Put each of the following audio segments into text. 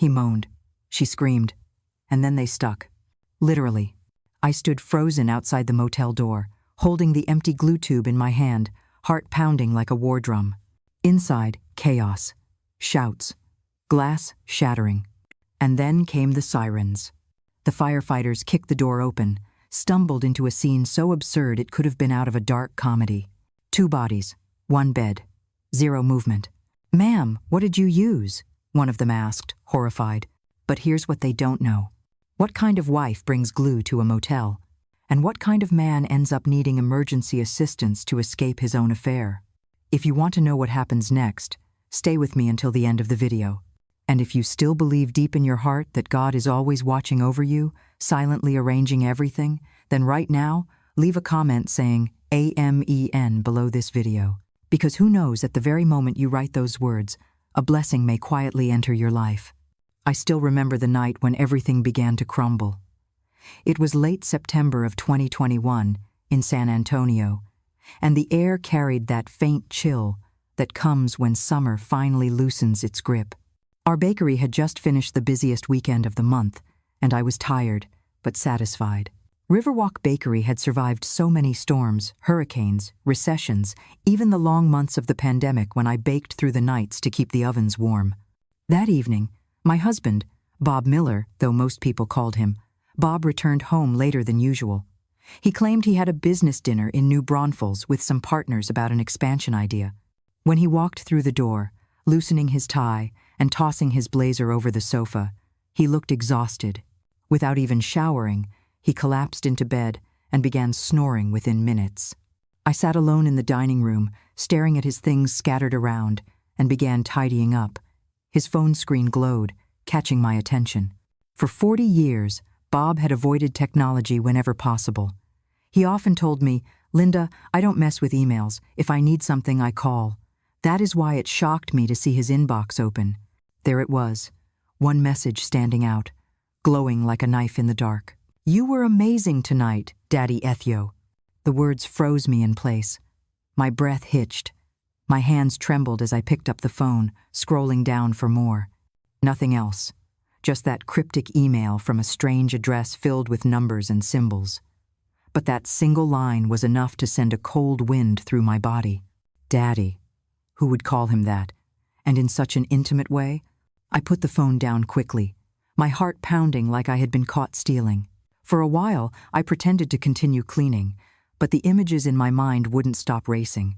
he moaned. She screamed. And then they stuck. Literally. I stood frozen outside the motel door, holding the empty glue tube in my hand, heart pounding like a war drum. Inside, chaos. Shouts. Glass shattering. And then came the sirens. The firefighters kicked the door open, stumbled into a scene so absurd it could have been out of a dark comedy. 2 bodies, 1 bed, 0 movement. "Ma'am, what did you use?" one of them asked, horrified. But here's what they don't know. What kind of wife brings glue to a motel? And what kind of man ends up needing emergency assistance to escape his own affair? If you want to know what happens next, stay with me until the end of the video. And if you still believe deep in your heart that God is always watching over you, silently arranging everything, then right now, leave a comment saying AMEN below this video. Because who knows, at the very moment you write those words, a blessing may quietly enter your life. I still remember the night when everything began to crumble. It was late September of 2021 in San Antonio, and the air carried that faint chill that comes when summer finally loosens its grip. Our bakery had just finished the busiest weekend of the month, and I was tired, but satisfied. Riverwalk Bakery had survived so many storms, hurricanes, recessions, even the long months of the pandemic when I baked through the nights to keep the ovens warm. That evening, my husband, Bob Miller, though most people called him, Bob, returned home later than usual. He claimed he had a business dinner in New Braunfels with some partners about an expansion idea. When he walked through the door, loosening his tie and tossing his blazer over the sofa, he looked exhausted. Without even showering, he collapsed into bed and began snoring within minutes. I sat alone in the dining room, staring at his things scattered around, and began tidying up. His phone screen glowed, catching my attention. For 40 years, Bob had avoided technology whenever possible. He often told me, "Linda, I don't mess with emails. If I need something, I call." That is why it shocked me to see his inbox open. There it was, one message standing out, glowing like a knife in the dark. "You were amazing tonight, Daddy Ethio." The words froze me in place. My breath hitched. My hands trembled as I picked up the phone, scrolling down for more. Nothing else. Just that cryptic email from a strange address filled with numbers and symbols. But that single line was enough to send a cold wind through my body. Daddy. Who would call him that? And in such an intimate way? I put the phone down quickly, my heart pounding like I had been caught stealing. For a while, I pretended to continue cleaning, but the images in my mind wouldn't stop racing.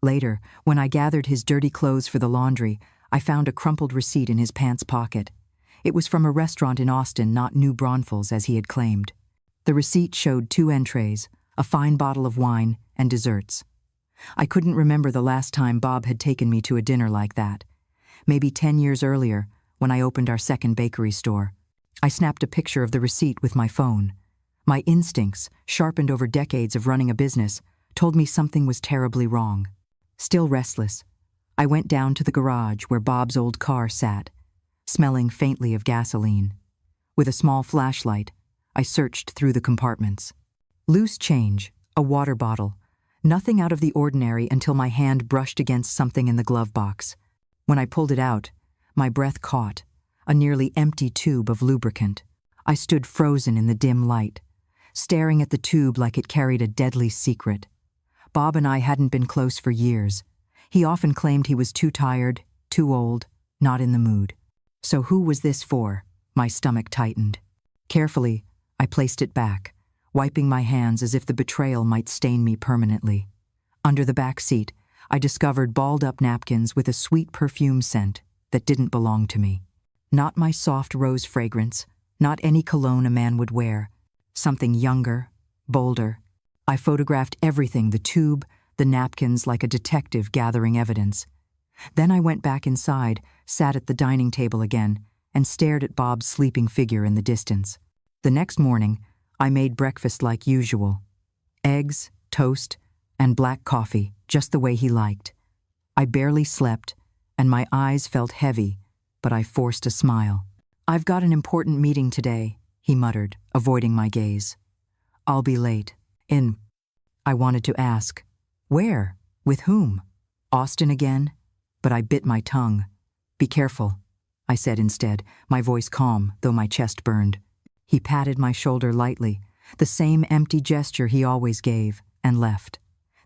Later, when I gathered his dirty clothes for the laundry, I found a crumpled receipt in his pants pocket. It was from a restaurant in Austin, not New Braunfels as he had claimed. The receipt showed 2 entrees, a fine bottle of wine, and desserts. I couldn't remember the last time Bob had taken me to a dinner like that. Maybe 10 years earlier, when I opened our second bakery store. I snapped a picture of the receipt with my phone. My instincts, sharpened over decades of running a business, told me something was terribly wrong. Still restless, I went down to the garage where Bob's old car sat, smelling faintly of gasoline. With a small flashlight, I searched through the compartments. Loose change, a water bottle, nothing out of the ordinary until my hand brushed against something in the glove box. When I pulled it out, my breath caught, a nearly empty tube of lubricant. I stood frozen in the dim light, staring at the tube like it carried a deadly secret. Bob and I hadn't been close for years. He often claimed he was too tired, too old, not in the mood. So who was this for? My stomach tightened. Carefully, I placed it back, wiping my hands as if the betrayal might stain me permanently. Under the back seat, I discovered balled-up napkins with a sweet perfume scent that didn't belong to me. Not my soft rose fragrance, not any cologne a man would wear. Something younger, bolder. I photographed everything, the tube, the napkins, like a detective gathering evidence. Then I went back inside, sat at the dining table again, and stared at Bob's sleeping figure in the distance. The next morning, I made breakfast like usual. Eggs, toast, and black coffee, just the way he liked. I barely slept, and my eyes felt heavy, but I forced a smile. "I've got an important meeting today," he muttered, avoiding my gaze. "I'll be late." I wanted to ask, where? With whom? Austin again? But I bit my tongue. "Be careful." I said instead, my voice calm, though my chest burned. He patted my shoulder lightly, the same empty gesture he always gave, and left.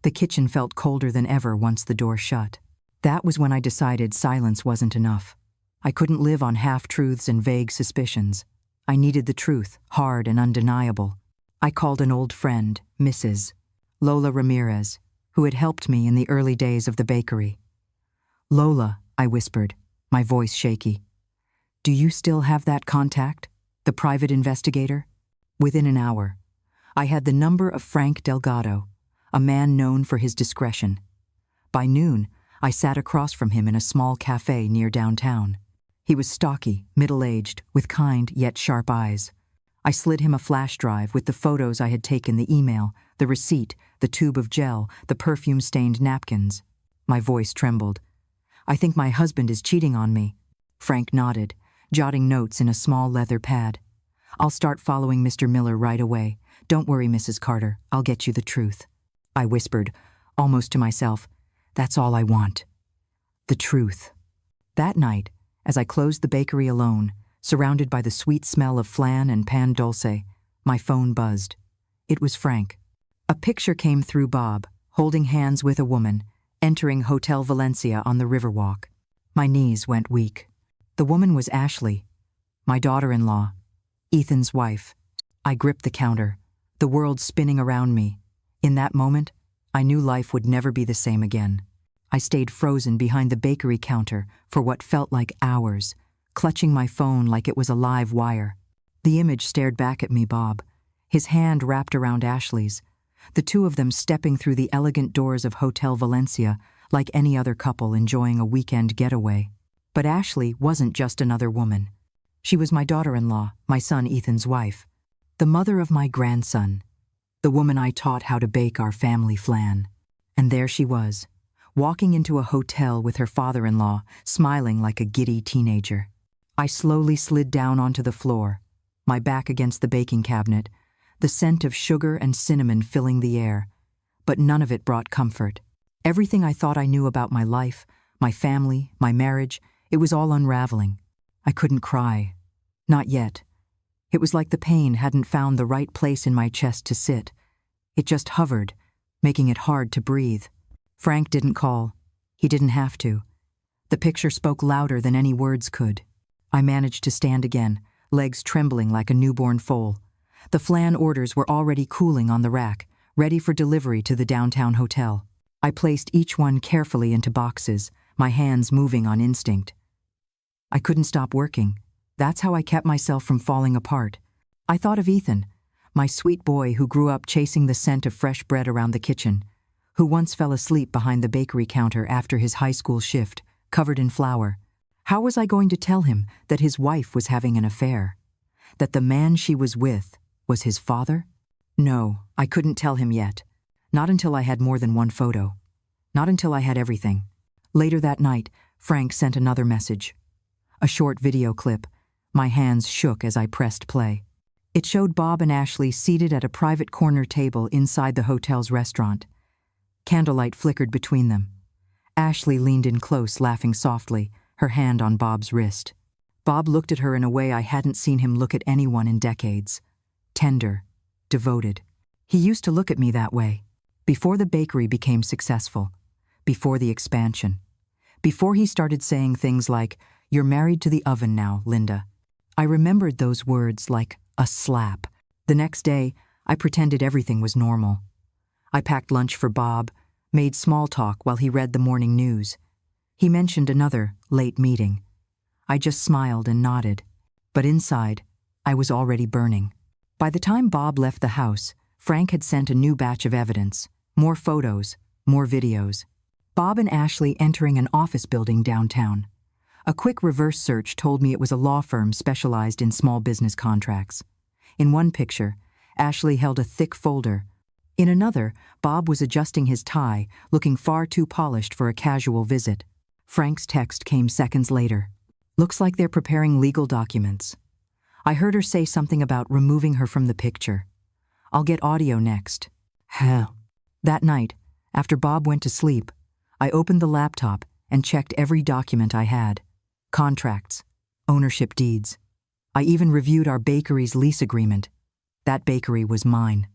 The kitchen felt colder than ever once the door shut. That was when I decided silence wasn't enough. I couldn't live on half-truths and vague suspicions. I needed the truth, hard and undeniable. I called an old friend, Mrs. Lola Ramirez, who had helped me in the early days of the bakery. "Lola," I whispered, my voice shaky. "Do you still have that contact? The private investigator?" Within an hour, I had the number of Frank Delgado, a man known for his discretion. By noon, I sat across from him in a small cafe near downtown. He was stocky, middle-aged, with kind yet sharp eyes. I slid him a flash drive with the photos I had taken, the email, the receipt, the tube of gel, the perfume-stained napkins. My voice trembled. "I think my husband is cheating on me." Frank nodded, jotting notes in a small leather pad. "I'll start following Mr. Miller right away. Don't worry, Mrs. Carter, I'll get you the truth." I whispered, almost to myself, "That's all I want. The truth." That night, as I closed the bakery alone, surrounded by the sweet smell of flan and pan dulce, my phone buzzed. It was Frank. A picture came through Bob, holding hands with a woman, entering Hotel Valencia on the Riverwalk. My knees went weak. The woman was Ashley, my daughter-in-law, Ethan's wife. I gripped the counter, the world spinning around me. In that moment, I knew life would never be the same again. I stayed frozen behind the bakery counter for what felt like hours, clutching my phone like it was a live wire. The image stared back at me, Bob, his hand wrapped around Ashley's, the two of them stepping through the elegant doors of Hotel Valencia like any other couple enjoying a weekend getaway. But Ashley wasn't just another woman. She was my daughter-in-law, my son Ethan's wife, the mother of my grandson, the woman I taught how to bake our family flan. And there she was, walking into a hotel with her father-in-law, smiling like a giddy teenager. I slowly slid down onto the floor, my back against the baking cabinet, the scent of sugar and cinnamon filling the air. But none of it brought comfort. Everything I thought I knew about my life, my family, my marriage, it was all unraveling. I couldn't cry. Not yet. It was like the pain hadn't found the right place in my chest to sit. It just hovered, making it hard to breathe. Frank didn't call. He didn't have to. The picture spoke louder than any words could. I managed to stand again, legs trembling like a newborn foal. The flan orders were already cooling on the rack, ready for delivery to the downtown hotel. I placed each one carefully into boxes, my hands moving on instinct. I couldn't stop working. That's how I kept myself from falling apart. I thought of Ethan, my sweet boy who grew up chasing the scent of fresh bread around the kitchen, who once fell asleep behind the bakery counter after his high school shift, covered in flour. How was I going to tell him that his wife was having an affair? That the man she was with was his father? No, I couldn't tell him yet. Not until I had more than one photo. Not until I had everything. Later that night, Frank sent another message. A short video clip. My hands shook as I pressed play. It showed Bob and Ashley seated at a private corner table inside the hotel's restaurant. Candlelight flickered between them. Ashley leaned in close, laughing softly, her hand on Bob's wrist. Bob looked at her in a way I hadn't seen him look at anyone in decades. Tender, devoted. He used to look at me that way. Before the bakery became successful. Before the expansion. Before he started saying things like, "You're married to the oven now, Linda." I remembered those words like a slap. The next day, I pretended everything was normal. I packed lunch for Bob, made small talk while he read the morning news. He mentioned another late meeting. I just smiled and nodded. But inside, I was already burning. By the time Bob left the house, Frank had sent a new batch of evidence. More photos, more videos. Bob and Ashley entering an office building downtown. A quick reverse search told me it was a law firm specialized in small business contracts. In one picture, Ashley held a thick folder. In another, Bob was adjusting his tie, looking far too polished for a casual visit. Frank's text came seconds later. "Looks like they're preparing legal documents." I heard her say something about removing her from the picture. "I'll get audio next." Hell. That night, after Bob went to sleep, I opened the laptop and checked every document I had. Contracts, ownership deeds. I even reviewed our bakery's lease agreement. That bakery was mine.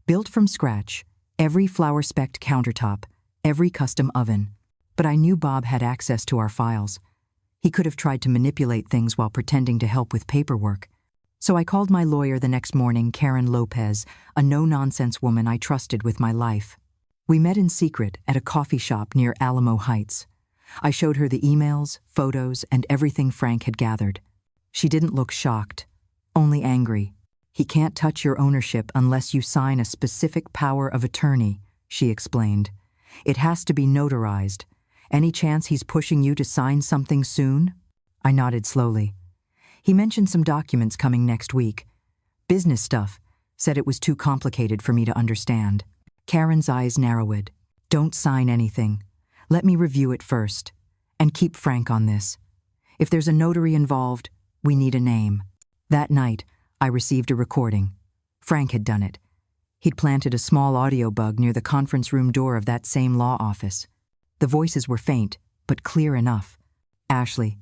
Built from scratch, every flour-specked countertop, every custom oven. But I knew Bob had access to our files. He could have tried to manipulate things while pretending to help with paperwork. So I called my lawyer the next morning, Karen Lopez, a no-nonsense woman I trusted with my life. We met in secret at a coffee shop near Alamo Heights. I showed her the emails, photos, and everything Frank had gathered. She didn't look shocked, only angry. "He can't touch your ownership unless you sign a specific power of attorney," she explained. "It has to be notarized. Any chance he's pushing you to sign something soon?" I nodded slowly. "He mentioned some documents coming next week. Business stuff, said it was too complicated for me to understand." Karen's eyes narrowed. "Don't sign anything. Let me review it first. And keep Frank on this. If there's a notary involved, we need a name." That night, I received a recording. Frank had done it. He'd planted a small audio bug near the conference room door of that same law office. The voices were faint, but clear enough. "Ashley,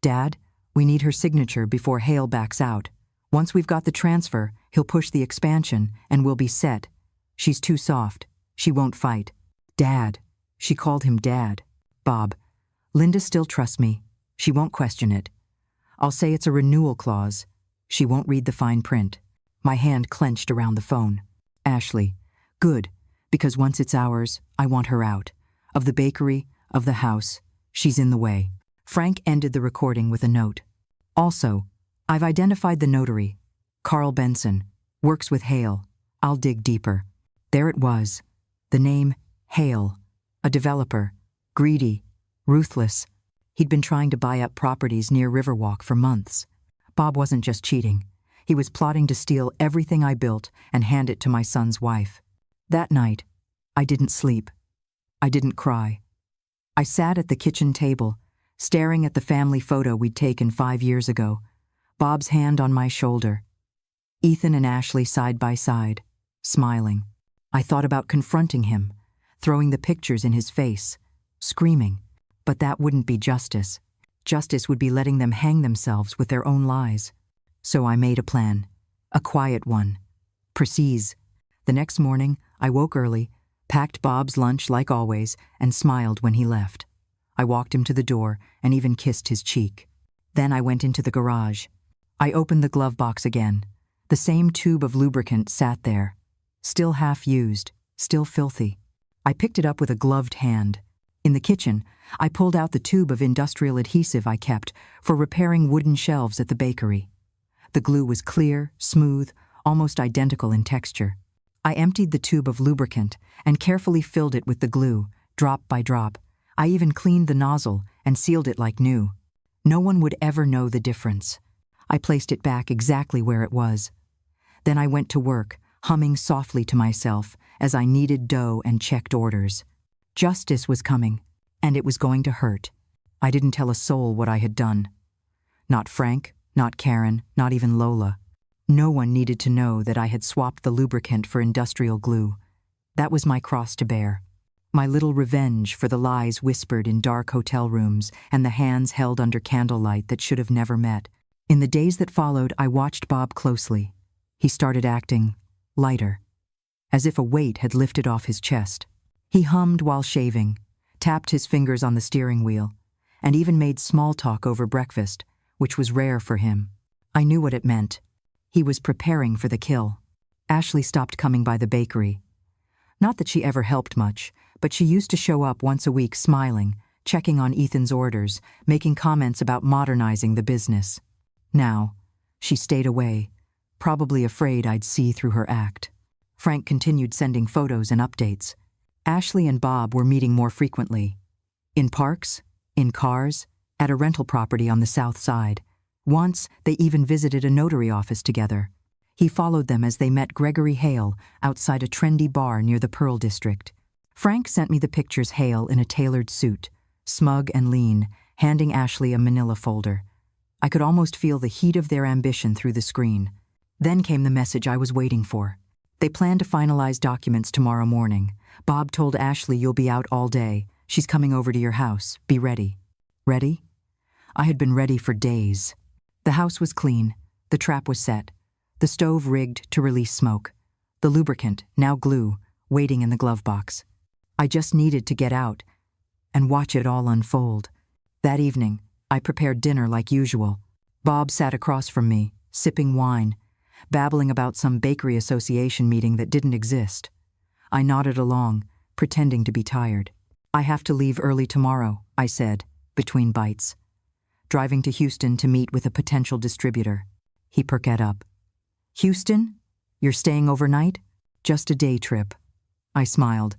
Dad, we need her signature before Hale backs out. Once we've got the transfer, he'll push the expansion and we'll be set. She's too soft. She won't fight." "Dad." She called him Dad. "Bob, Linda still trusts me. She won't question it. I'll say it's a renewal clause. She won't read the fine print." My hand clenched around the phone. "Ashley, good, because once it's ours, I want her out. Of the bakery, of the house, she's in the way." Frank ended the recording with a note. "Also, I've identified the notary. Carl Benson. Works with Hale. I'll dig deeper." There it was. The name Hale. A developer. Greedy. Ruthless. He'd been trying to buy up properties near Riverwalk for months. Bob wasn't just cheating. He was plotting to steal everything I built and hand it to my son's wife. That night, I didn't sleep. I didn't cry. I sat at the kitchen table, staring at the family photo we'd taken 5 years ago, Bob's hand on my shoulder. Ethan and Ashley side by side, smiling. I thought about confronting him, throwing the pictures in his face, screaming. But that wouldn't be justice. Justice would be letting them hang themselves with their own lies. So I made a plan. A quiet one. Precise. The next morning, I woke early, packed Bob's lunch like always, and smiled when he left. I walked him to the door and even kissed his cheek. Then I went into the garage. I opened the glove box again. The same tube of lubricant sat there. Still half used, still filthy. I picked it up with a gloved hand. In the kitchen, I pulled out the tube of industrial adhesive I kept for repairing wooden shelves at the bakery. The glue was clear, smooth, almost identical in texture. I emptied the tube of lubricant and carefully filled it with the glue, drop by drop. I even cleaned the nozzle and sealed it like new. No one would ever know the difference. I placed it back exactly where it was. Then I went to work, humming softly to myself as I kneaded dough and checked orders. Justice was coming, and it was going to hurt. I didn't tell a soul what I had done. Not Frank, not Karen, not even Lola. No one needed to know that I had swapped the lubricant for industrial glue. That was my cross to bear. My little revenge for the lies whispered in dark hotel rooms and the hands held under candlelight that should have never met. In the days that followed, I watched Bob closely. He started acting lighter, as if a weight had lifted off his chest. He hummed while shaving, tapped his fingers on the steering wheel, and even made small talk over breakfast, which was rare for him. I knew what it meant. He was preparing for the kill. Ashley stopped coming by the bakery. Not that she ever helped much, but she used to show up once a week smiling, checking on Ethan's orders, making comments about modernizing the business. Now, she stayed away, probably afraid I'd see through her act. Frank continued sending photos and updates. Ashley and Bob were meeting more frequently. In parks, in cars, at a rental property on the south side. Once, they even visited a notary office together. He followed them as they met Gregory Hale outside a trendy bar near the Pearl District. Frank sent me the pictures Hale in a tailored suit, smug and lean, handing Ashley a manila folder. I could almost feel the heat of their ambition through the screen. Then came the message I was waiting for. They plan to finalize documents tomorrow morning. Bob told Ashley you'll be out all day. She's coming over to your house. Be ready. Ready? I had been ready for days. The house was clean. The trap was set. The stove rigged to release smoke. The lubricant, now glue, waiting in the glove box. I just needed to get out and watch it all unfold. That evening, I prepared dinner like usual. Bob sat across from me, sipping wine, babbling about some bakery association meeting that didn't exist. I nodded along, pretending to be tired. I have to leave early tomorrow, I said, between bites. Driving to Houston to meet with a potential distributor. He perked up. Houston? You're staying overnight? Just a day trip. I smiled.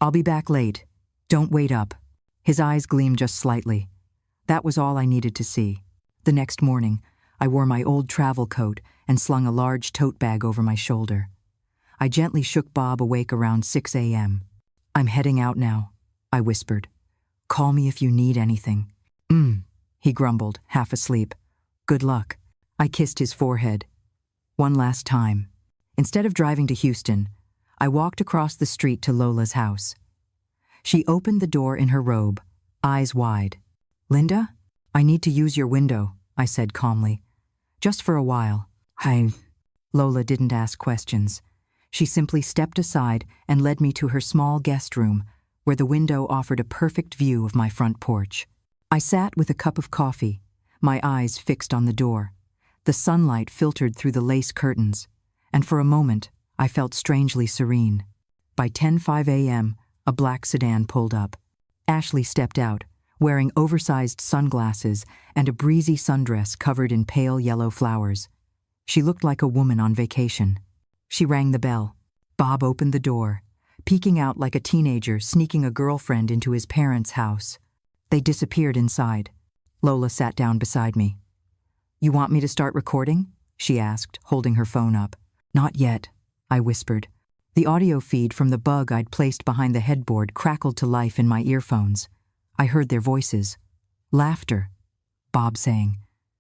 I'll be back late. Don't wait up. His eyes gleamed just slightly. That was all I needed to see. The next morning, I wore my old travel coat and slung a large tote bag over my shoulder. I gently shook Bob awake around 6 a.m. I'm heading out now, I whispered. Call me if you need anything. He grumbled, half asleep. Good luck. I kissed his forehead. One last time. Instead of driving to Houston, I walked across the street to Lola's house. She opened the door in her robe, eyes wide. Linda, I need to use your window, I said calmly. Just for a while. Lola didn't ask questions. She simply stepped aside and led me to her small guest room, where the window offered a perfect view of my front porch. I sat with a cup of coffee, my eyes fixed on the door. The sunlight filtered through the lace curtains, and for a moment, I felt strangely serene. By 10:05 a.m., a black sedan pulled up. Ashley stepped out, wearing oversized sunglasses and a breezy sundress covered in pale yellow flowers. She looked like a woman on vacation. She rang the bell. Bob opened the door, peeking out like a teenager sneaking a girlfriend into his parents' house. They disappeared inside. Lola sat down beside me. You want me to start recording? She asked, holding her phone up. Not yet, I whispered. The audio feed from the bug I'd placed behind the headboard crackled to life in my earphones. I heard their voices. Laughter. Bob saying,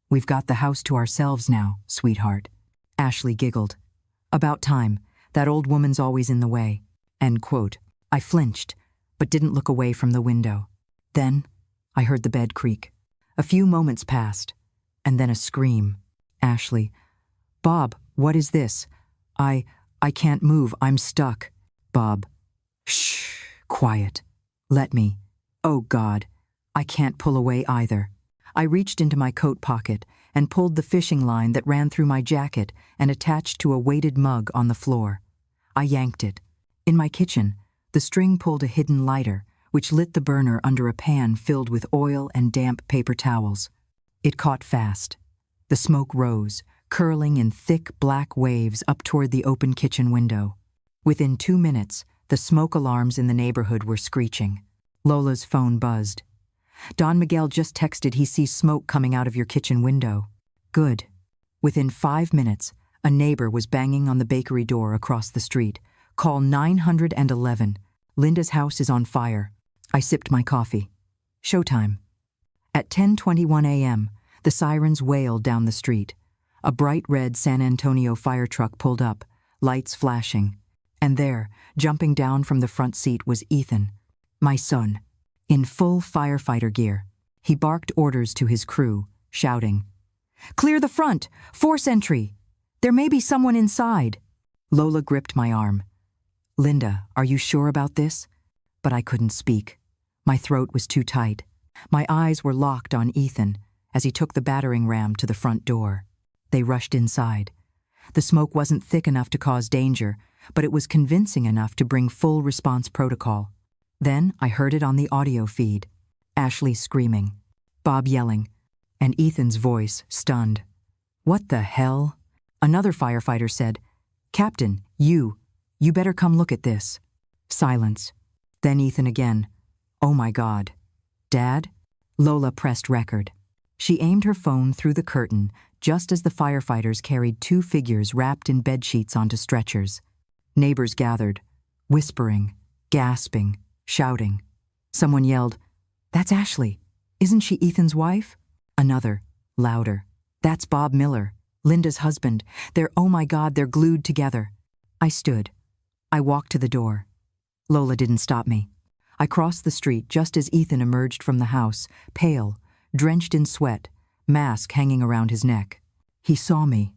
We've got the house to ourselves now, sweetheart. Ashley giggled. About time. That old woman's always in the way. End quote. I flinched, but didn't look away from the window. Then, I heard the bed creak. A few moments passed, and then a scream. Ashley. Bob, what is this? I can't move, I'm stuck. Bob. Shh, quiet. Let me. Oh God, I can't pull away either. I reached into my coat pocket and pulled the fishing line that ran through my jacket and attached to a weighted mug on the floor. I yanked it. In my kitchen, the string pulled a hidden lighter, which lit the burner under a pan filled with oil and damp paper towels. It caught fast. The smoke rose, curling in thick black waves up toward the open kitchen window. Within 2 minutes, the smoke alarms in the neighborhood were screeching. Lola's phone buzzed. Don Miguel just texted he sees smoke coming out of your kitchen window. Good. Within 5 minutes, a neighbor was banging on the bakery door across the street. Call 911. Linda's house is on fire. I sipped my coffee. Showtime. At 10:21 a.m., the sirens wailed down the street. A bright red San Antonio fire truck pulled up, lights flashing. And there, jumping down from the front seat, was Ethan, my son, in full firefighter gear. He barked orders to his crew, shouting, Clear the front! Force entry! There may be someone inside! Lola gripped my arm. Linda, are you sure about this? But I couldn't speak. My throat was too tight. My eyes were locked on Ethan as he took the battering ram to the front door. They rushed inside. The smoke wasn't thick enough to cause danger, but it was convincing enough to bring full response protocol. Then I heard it on the audio feed. Ashley screaming, Bob yelling, and Ethan's voice stunned. What the hell? Another firefighter said, Captain, you better come look at this. Silence. Then Ethan again. Oh my God. Dad? Lola pressed record. She aimed her phone through the curtain just as the firefighters carried 2 figures wrapped in bedsheets onto stretchers. Neighbors gathered, whispering, gasping, shouting. Someone yelled, That's Ashley. Isn't she Ethan's wife? Another, louder. That's Bob Miller, Linda's husband. Oh my God, they're glued together. I stood. I walked to the door. Lola didn't stop me. I crossed the street just as Ethan emerged from the house, pale, drenched in sweat, mask hanging around his neck. He saw me.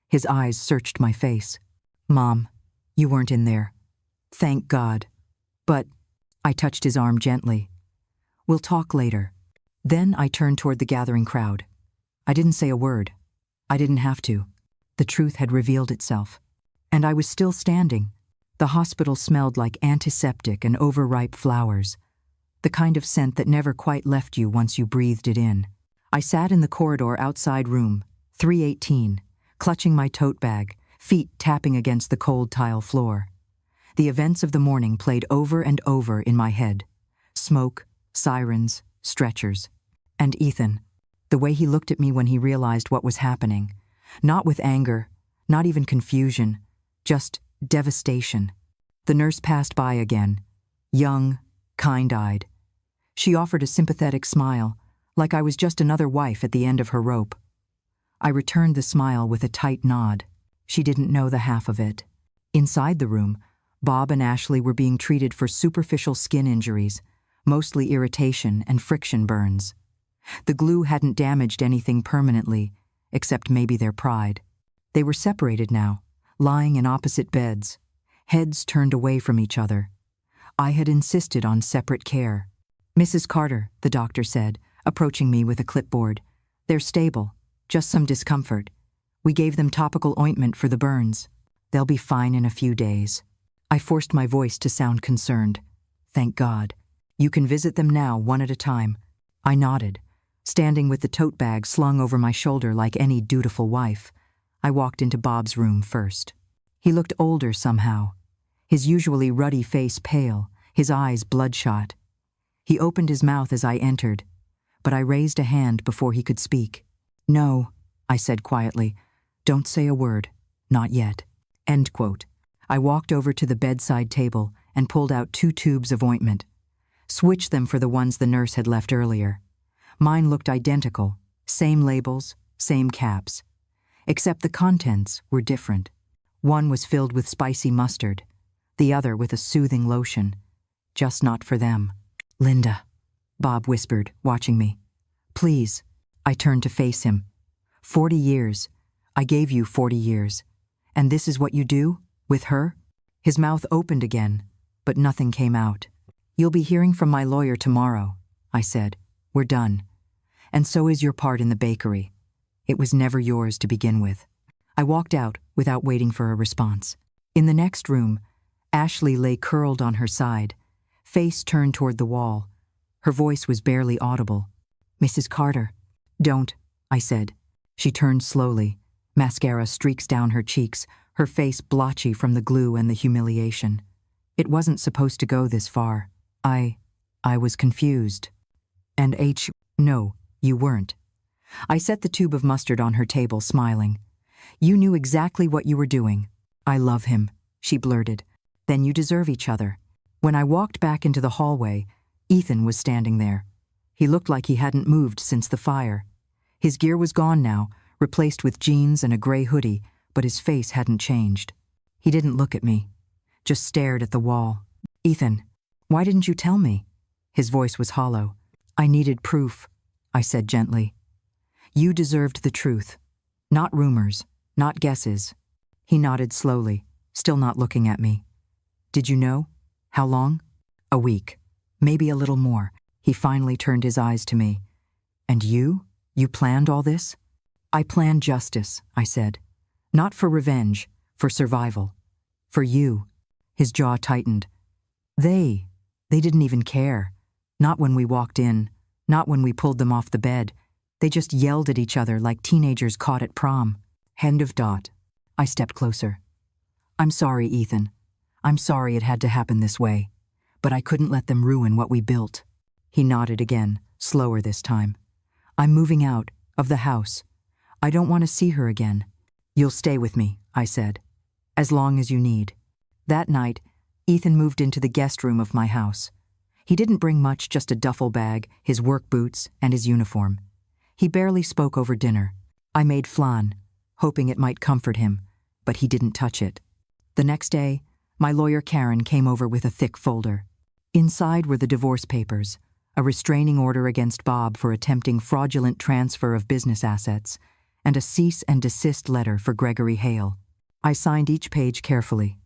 His eyes searched my face. "Mom, you weren't in there. Thank God. But," I touched his arm gently, "we'll talk later." Then I turned toward the gathering crowd. I didn't say a word. I didn't have to. The truth had revealed itself. And I was still standing. The hospital smelled like antiseptic and overripe flowers, the kind of scent that never quite left you once you breathed it in. I sat in the corridor outside room 318, clutching my tote bag, feet tapping against the cold tile floor. The events of the morning played over and over in my head. Smoke, sirens, stretchers. And Ethan, the way he looked at me when he realized what was happening. Not with anger, not even confusion, just devastation. The nurse passed by again, young, kind-eyed. She offered a sympathetic smile, like I was just another wife at the end of her rope. I returned the smile with a tight nod. She didn't know the half of it. Inside the room, Bob and Ashley were being treated for superficial skin injuries, mostly irritation and friction burns. The glue hadn't damaged anything permanently, except maybe their pride. They were separated now, lying in opposite beds, heads turned away from each other. I had insisted on separate care. "Mrs. Carter," the doctor said, approaching me with a clipboard. "They're stable, just some discomfort. We gave them topical ointment for the burns. They'll be fine in a few days." I forced my voice to sound concerned. "Thank God. You can visit them now, one at a time." I nodded, standing with the tote bag slung over my shoulder like any dutiful wife. I walked into Bob's room first. He looked older somehow, his usually ruddy face pale, his eyes bloodshot. He opened his mouth as I entered, but I raised a hand before he could speak. "No," I said quietly. "Don't say a word. Not yet." End quote. I walked over to the bedside table and pulled out 2 tubes of ointment. Switched them for the ones the nurse had left earlier. Mine looked identical, same labels, same caps. Except the contents were different. One was filled with spicy mustard, the other with a soothing lotion. Just not for them. "Linda," Bob whispered, watching me. "Please." I turned to face him. 40 years. I gave you 40 years. And this is what you do? With her? His mouth opened again, but nothing came out. "You'll be hearing from my lawyer tomorrow," I said. "We're done. And so is your part in the bakery. It was never yours to begin with." I walked out without waiting for a response. In the next room, Ashley lay curled on her side, face turned toward the wall. Her voice was barely audible. "Mrs. Carter." "Don't," I said. She turned slowly, mascara streaks down her cheeks, her face blotchy from the glue and the humiliation. It wasn't supposed to go this far. I was confused. "And no, you weren't." I set the tube of mustard on her table, smiling. "You knew exactly what you were doing." "I love him," she blurted. "Then you deserve each other." When I walked back into the hallway, Ethan was standing there. He looked like he hadn't moved since the fire. His gear was gone now, replaced with jeans and a gray hoodie, but his face hadn't changed. He didn't look at me, just stared at the wall. "Ethan, why didn't you tell me?" His voice was hollow. "I needed proof," I said gently. "You deserved the truth. Not rumors, not guesses." He nodded slowly, still not looking at me. "Did you know? How long?" "A week. Maybe a little more." He finally turned his eyes to me. "And you? You planned all this?" "I planned justice," I said. "Not for revenge, for survival. For you." His jaw tightened. They didn't even care. Not when we walked in, not when we pulled them off the bed. They just yelled at each other like teenagers caught at prom. End of dot. I stepped closer. "I'm sorry, Ethan. I'm sorry it had to happen this way. But I couldn't let them ruin what we built." He nodded again, slower this time. "I'm moving out, of the house. I don't want to see her again." "You'll stay with me," I said. "As long as you need." That night, Ethan moved into the guest room of my house. He didn't bring much, just a duffel bag, his work boots, and his uniform. He barely spoke over dinner. I made flan, hoping it might comfort him, but he didn't touch it. The next day, my lawyer Karen came over with a thick folder. Inside were the divorce papers, a restraining order against Bob for attempting fraudulent transfer of business assets, and a cease and desist letter for Gregory Hale. I signed each page carefully.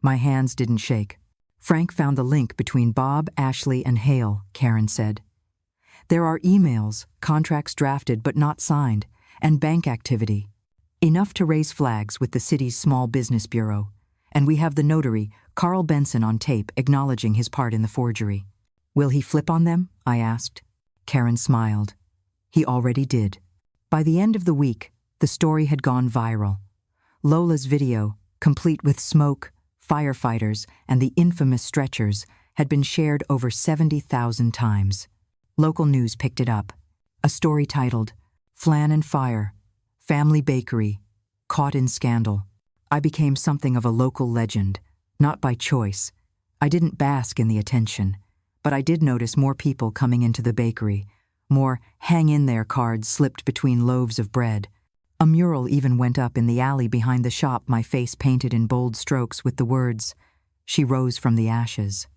My hands didn't shake. Frank found the link between Bob, Ashley, and Hale, Karen said. There are emails, contracts drafted but not signed, and bank activity. Enough to raise flags with the city's Small Business Bureau, and we have the notary, Carl Benson, on tape acknowledging his part in the forgery. Will he flip on them? I asked. Karen smiled. He already did. By the end of the week, the story had gone viral. Lola's video, complete with smoke, firefighters, and the infamous stretchers, had been shared over 70,000 times. Local news picked it up. A story titled, Flan and Fire, Family Bakery, Caught in Scandal. I became something of a local legend, not by choice. I didn't bask in the attention, but I did notice more people coming into the bakery, more hang-in-there cards slipped between loaves of bread. A mural even went up in the alley behind the shop, my face painted in bold strokes with the words, "She rose from the ashes."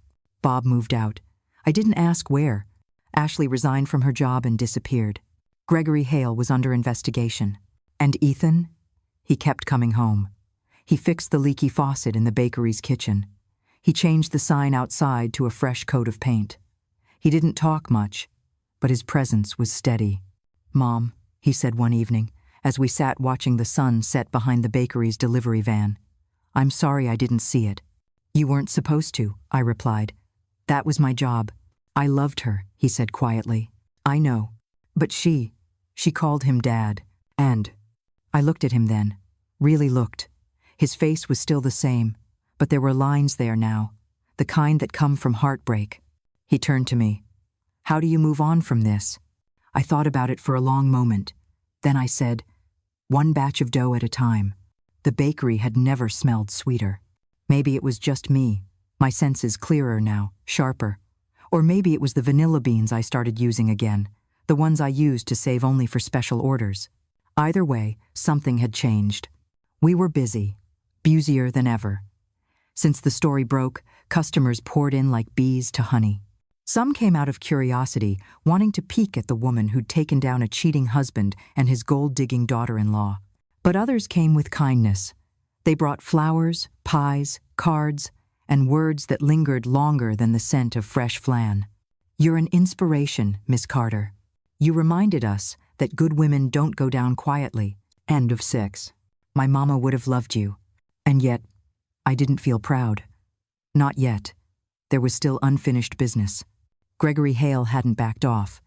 Bob moved out. I didn't ask where. Ashley resigned from her job and disappeared. Gregory Hale was under investigation. And Ethan? He kept coming home. He fixed the leaky faucet in the bakery's kitchen. He changed the sign outside to a fresh coat of paint. He didn't talk much, but his presence was steady. "Mom," he said one evening, as we sat watching the sun set behind the bakery's delivery van, "I'm sorry I didn't see it." "You weren't supposed to," I replied. "That was my job. I loved her," he said quietly. "I know. But she called him Dad. And..." I looked at him then, really looked. His face was still the same, but there were lines there now, the kind that come from heartbreak. He turned to me. "How do you move on from this?" I thought about it for a long moment. Then I said, "One batch of dough at a time." The bakery had never smelled sweeter. Maybe it was just me, my senses clearer now, sharper. Or maybe it was the vanilla beans I started using again, the ones I used to save only for special orders. Either way, something had changed. We were busy, busier than ever. Since the story broke, customers poured in like bees to honey. Some came out of curiosity, wanting to peek at the woman who'd taken down a cheating husband and his gold-digging daughter-in-law. But others came with kindness. They brought flowers, pies, cards, and words that lingered longer than the scent of fresh flan. "You're an inspiration, Miss Carter. You reminded us that good women don't go down quietly." End of 6. My mama would have loved you. And yet, I didn't feel proud. Not yet. There was still unfinished business. Gregory Hale hadn't backed off.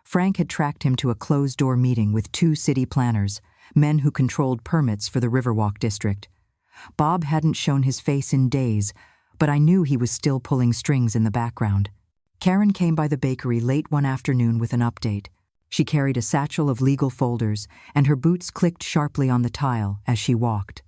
Frank had tracked him to a closed-door meeting with 2 city planners, men who controlled permits for the Riverwalk district. Bob hadn't shown his face in days, but I knew he was still pulling strings in the background. Karen came by the bakery late one afternoon with an update. She carried a satchel of legal folders, and her boots clicked sharply on the tile as she walked.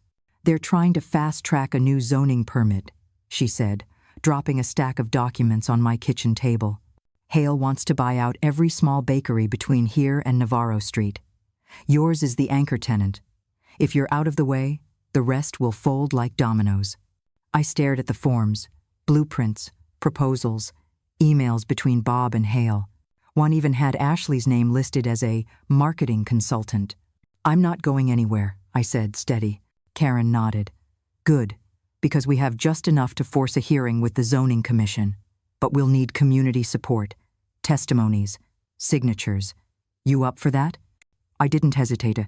"They're trying to fast-track a new zoning permit," she said, dropping a stack of documents on my kitchen table. "Hale wants to buy out every small bakery between here and Navarro Street. Yours is the anchor tenant. If you're out of the way, the rest will fold like dominoes." I stared at the forms, blueprints, proposals, emails between Bob and Hale. One even had Ashley's name listed as a marketing consultant. "I'm not going anywhere," I said, steady. Karen nodded. "Good, because we have just enough to force a hearing with the zoning commission. But we'll need community support, testimonies, signatures. You up for that?" I didn't hesitate.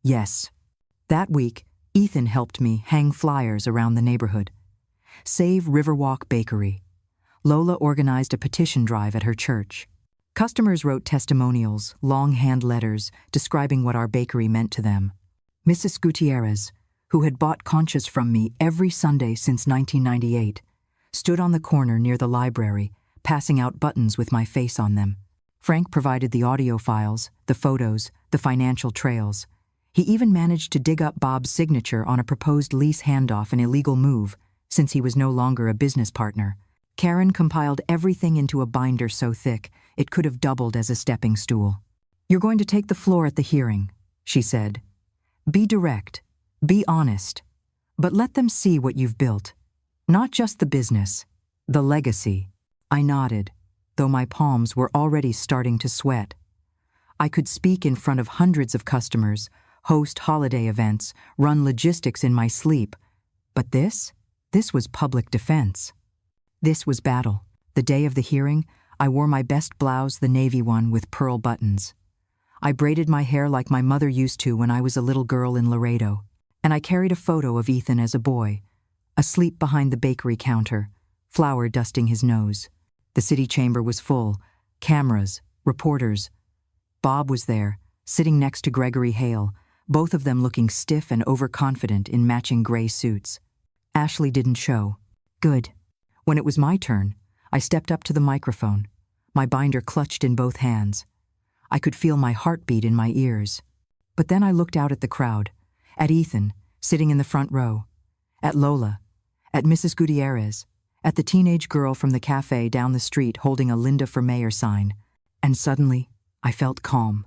Yes. That week, Ethan helped me hang flyers around the neighborhood. Save Riverwalk Bakery. Lola organized a petition drive at her church. Customers wrote testimonials, longhand letters, describing what our bakery meant to them. Mrs. Gutierrez, who had bought conchas from me every Sunday since 1998, stood on the corner near the library, passing out buttons with my face on them. Frank provided the audio files, the photos, the financial trails. He even managed to dig up Bob's signature on a proposed lease handoff, an illegal move, since he was no longer a business partner. Karen compiled everything into a binder so thick it could have doubled as a stepping stool. "You're going to take the floor at the hearing," she said. "Be direct, be honest, but let them see what you've built. Not just the business, the legacy." I nodded. though my palms were already starting to sweat. I could speak in front of hundreds of customers, host holiday events, run logistics in my sleep. But this was public defense. This was battle. The day of the hearing, I wore my best blouse, the navy one with pearl buttons. I braided my hair like my mother used to when I was a little girl in Laredo, and I carried a photo of Ethan as a boy, asleep behind the bakery counter, flour dusting his nose. The city chamber was full, cameras, reporters. Bob was there, sitting next to Gregory Hale, both of them looking stiff and overconfident in matching gray suits. Ashley didn't show. Good. When it was my turn, I stepped up to the microphone, my binder clutched in both hands. I could feel my heartbeat in my ears. But then I looked out at the crowd, at Ethan, sitting in the front row, at Lola, at Mrs. Gutierrez, at the teenage girl from the cafe down the street holding a Linda for Mayor sign, and suddenly, I felt calm.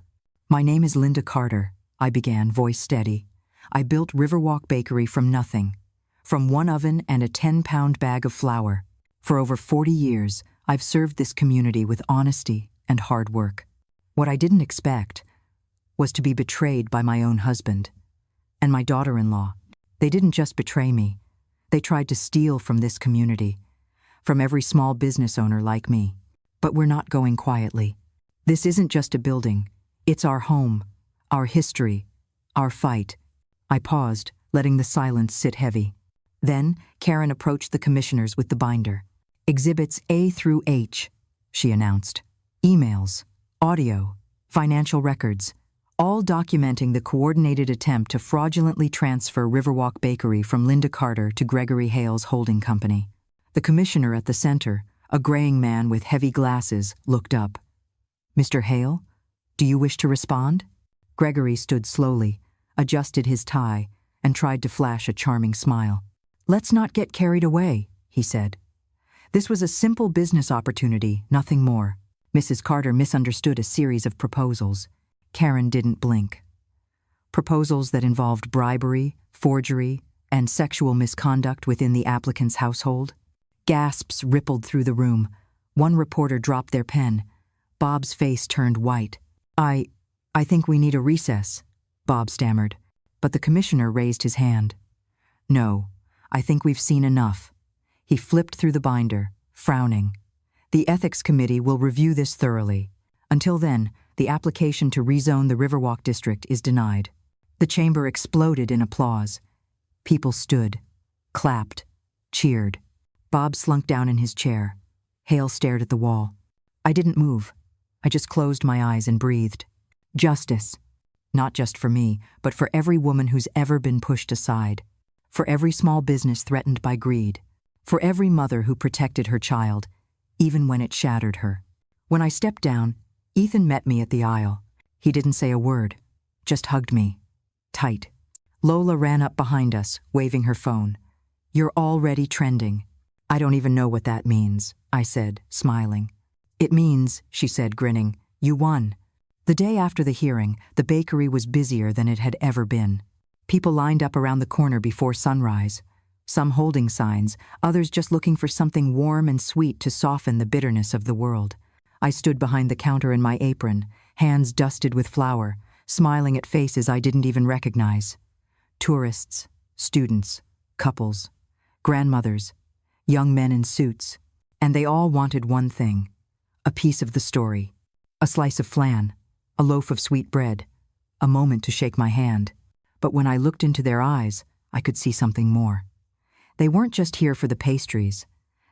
My name is Linda Carter, I began, voice steady. I built Riverwalk Bakery from nothing, from one oven and a 10-pound bag of flour. For over 40 years, I've served this community with honesty and hard work. What I didn't expect was to be betrayed by my own husband and my daughter-in-law. They didn't just betray me. They tried to steal from this community, from every small business owner like me. But we're not going quietly. This isn't just a building. It's our home, our history, our fight. I paused, letting the silence sit heavy. Then, Karen approached the commissioners with the binder. Exhibits A through H, she announced. Emails, audio, financial records, all documenting the coordinated attempt to fraudulently transfer Riverwalk Bakery from Linda Carter to Gregory Hale's holding company. The commissioner at the center, a graying man with heavy glasses, looked up. Mr. Hale, do you wish to respond? Gregory stood slowly, adjusted his tie, and tried to flash a charming smile. Let's not get carried away, he said. This was a simple business opportunity, nothing more. Mrs. Carter misunderstood a series of proposals. Karen didn't blink. Proposals that involved bribery, forgery, and sexual misconduct within the applicant's household. Gasps rippled through the room. One reporter dropped their pen. Bob's face turned white. I think we need a recess, Bob stammered, but the commissioner raised his hand. No, I think we've seen enough. He flipped through the binder, frowning. The Ethics Committee will review this thoroughly. Until then, the application to rezone the Riverwalk District is denied. The chamber exploded in applause. People stood, clapped, cheered. Bob slunk down in his chair. Hale stared at the wall. I didn't move. I just closed my eyes and breathed. Justice. Not just for me, but for every woman who's ever been pushed aside. For every small business threatened by greed. For every mother who protected her child, even when it shattered her. When I stepped down, Ethan met me at the aisle. He didn't say a word, just hugged me. Tight. Lola ran up behind us, waving her phone. You're already trending. I don't even know what that means, I said, smiling. It means, she said, grinning, you won. The day after the hearing, the bakery was busier than it had ever been. People lined up around the corner before sunrise. Some holding signs, others just looking for something warm and sweet to soften the bitterness of the world. I stood behind the counter in my apron, hands dusted with flour, smiling at faces I didn't even recognize. Tourists, students, couples, grandmothers, young men in suits, and they all wanted one thing, a piece of the story, a slice of flan, a loaf of sweet bread, a moment to shake my hand. But when I looked into their eyes, I could see something more. They weren't just here for the pastries.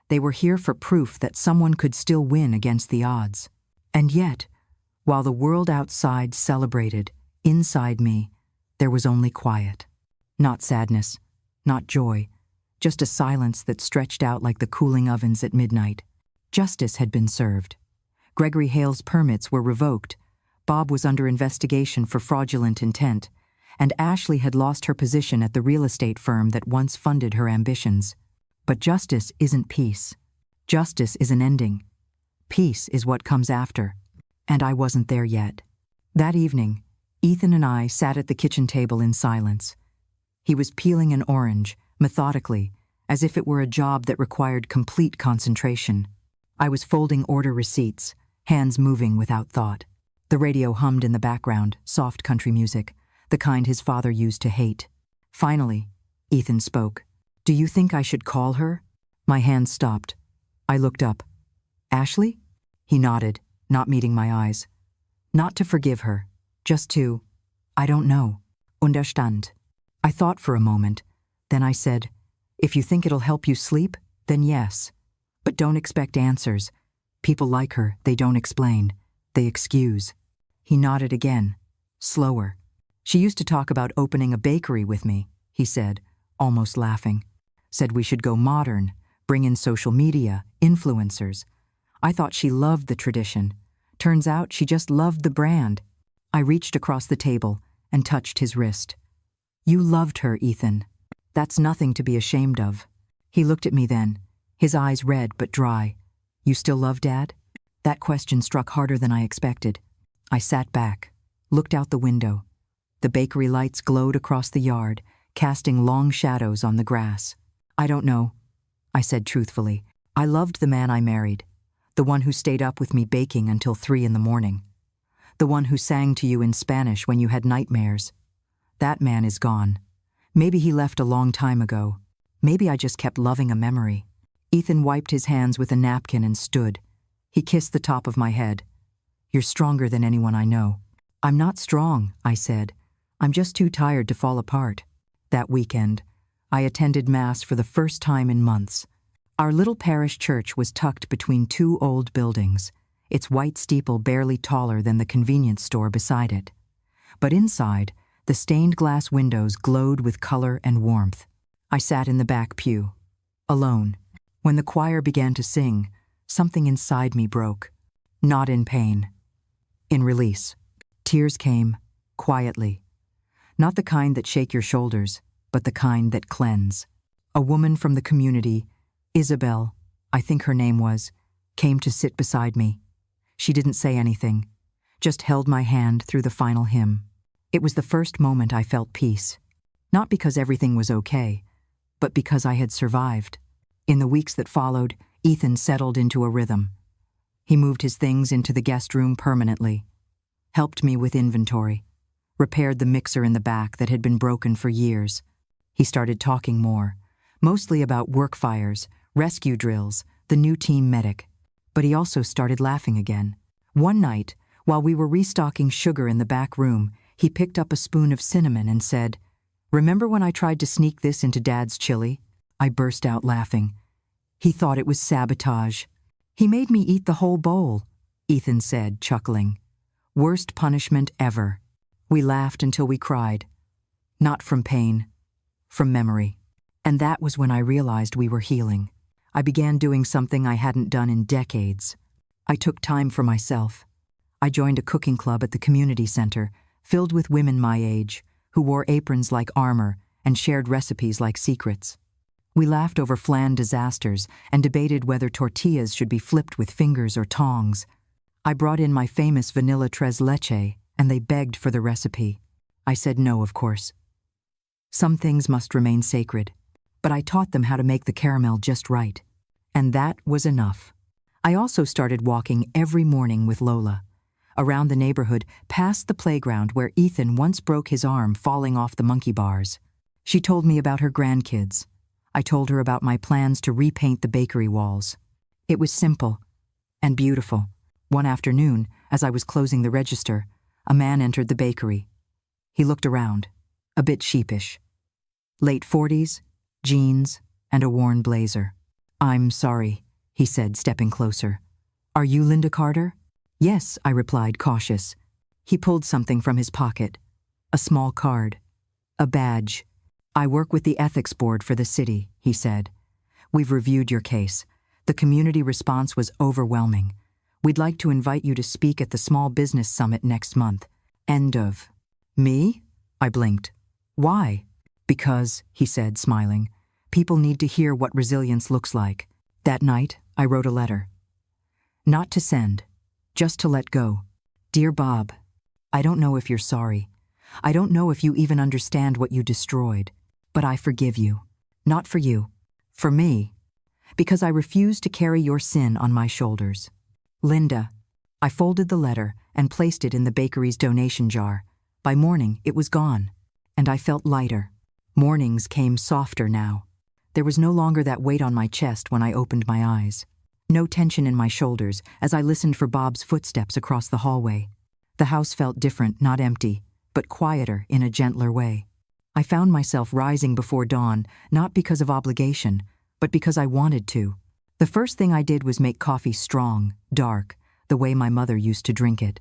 They were here for proof that someone could still win against the odds. And yet, while the world outside celebrated, inside me, there was only quiet. Not sadness, not joy, just a silence that stretched out like the cooling ovens at midnight. Justice had been served. Gregory Hale's permits were revoked. Bob was under investigation for fraudulent intent, and Ashley had lost her position at the real estate firm that once funded her ambitions. But justice isn't peace. Justice is an ending. Peace is what comes after. And I wasn't there yet. That evening, Ethan and I sat at the kitchen table in silence. He was peeling an orange, methodically, as if it were a job that required complete concentration. I was folding order receipts, hands moving without thought. The radio hummed in the background, soft country music, the kind his father used to hate. Finally, Ethan spoke. "Do you think I should call her?" My hand stopped. I looked up. "Ashley?" He nodded, not meeting my eyes. "Not to forgive her, just to, I don't know, understand." I thought for a moment. Then I said, "If you think it'll help you sleep, then yes. But don't expect answers. People like her, they don't explain. They excuse." He nodded again, slower. "She used to talk about opening a bakery with me," he said, almost laughing. "Said we should go modern, bring in social media, influencers. I thought she loved the tradition. Turns out she just loved the brand." I reached across the table and touched his wrist. "You loved her, Ethan. That's nothing to be ashamed of." He looked at me then, his eyes red but dry. "You still love Dad?" That question struck harder than I expected. I sat back, looked out the window. The bakery lights glowed across the yard, casting long shadows on the grass. "I don't know," I said truthfully. "I loved the man I married, the one who stayed up with me baking until 3 in the morning, the one who sang to you in Spanish when you had nightmares. That man is gone. Maybe he left a long time ago. Maybe I just kept loving a memory." Ethan wiped his hands with a napkin and stood. He kissed the top of my head. "You're stronger than anyone I know." "I'm not strong," I said. "I'm just too tired to fall apart." That weekend, I attended Mass for the first time in months. Our little parish church was tucked between 2 old buildings, its white steeple barely taller than the convenience store beside it. But inside, the stained glass windows glowed with color and warmth. I sat in the back pew, alone. When the choir began to sing, something inside me broke. Not in pain, in release. Tears came, quietly. Not the kind that shake your shoulders, but the kind that cleanse. A woman from the community, Isabel, I think her name was, came to sit beside me. She didn't say anything, just held my hand through the final hymn. It was the first moment I felt peace. Not because everything was okay, but because I had survived. In the weeks that followed, Ethan settled into a rhythm. He moved his things into the guest room permanently, helped me with inventory, repaired the mixer in the back that had been broken for years. He started talking more, mostly about work fires, rescue drills, the new team medic. But he also started laughing again. One night, while we were restocking sugar in the back room, he picked up a spoon of cinnamon and said, "Remember when I tried to sneak this into Dad's chili?" I burst out laughing. He thought it was sabotage. "He made me eat the whole bowl," Ethan said, chuckling. "Worst punishment ever." We laughed until we cried. Not from pain, from memory. And that was when I realized we were healing. I began doing something I hadn't done in decades. I took time for myself. I joined a cooking club at the community center, filled with women my age, who wore aprons like armor and shared recipes like secrets. We laughed over Flan disasters and debated whether tortillas should be flipped with fingers or tongs. I brought in my famous vanilla tres leche, and they begged for the recipe. I said no, of course. Some things must remain sacred, but I taught them how to make the caramel just right. And that was enough. I also started walking every morning with Lola, around the neighborhood, past the playground where Ethan once broke his arm falling off the monkey bars. She told me about her grandkids. I told her about my plans to repaint the bakery walls. It was simple and beautiful. One afternoon, as I was closing the register, a man entered the bakery. He looked around, a bit sheepish. Late 40s, jeans, and a worn blazer. "I'm sorry," he said, stepping closer. "Are you Linda Carter?" "Yes," I replied, cautious. He pulled something from his pocket. A small card. A badge. "I work with the ethics board for the city," he said. "We've reviewed your case. The community response was overwhelming. We'd like to invite you to speak at the Small Business Summit next month. End of." "Me?" I blinked. "Why?" "Because," he said, smiling, "people need to hear what resilience looks like." That night, I wrote a letter. Not to send, just to let go. "Dear Bob, I don't know if you're sorry. I don't know if you even understand what you destroyed. But I forgive you. Not for you. For me. Because I refuse to carry your sin on my shoulders. Linda. I folded the letter and placed it in the bakery's donation jar. By morning, it was gone, and I felt lighter. Mornings came softer now. There was no longer that weight on my chest when I opened my eyes. No tension in my shoulders as I listened for Bob's footsteps across the hallway. The house felt different, not empty, but quieter in a gentler way. I found myself rising before dawn, not because of obligation, but because I wanted to. The first thing I did was make coffee strong, dark, the way my mother used to drink it.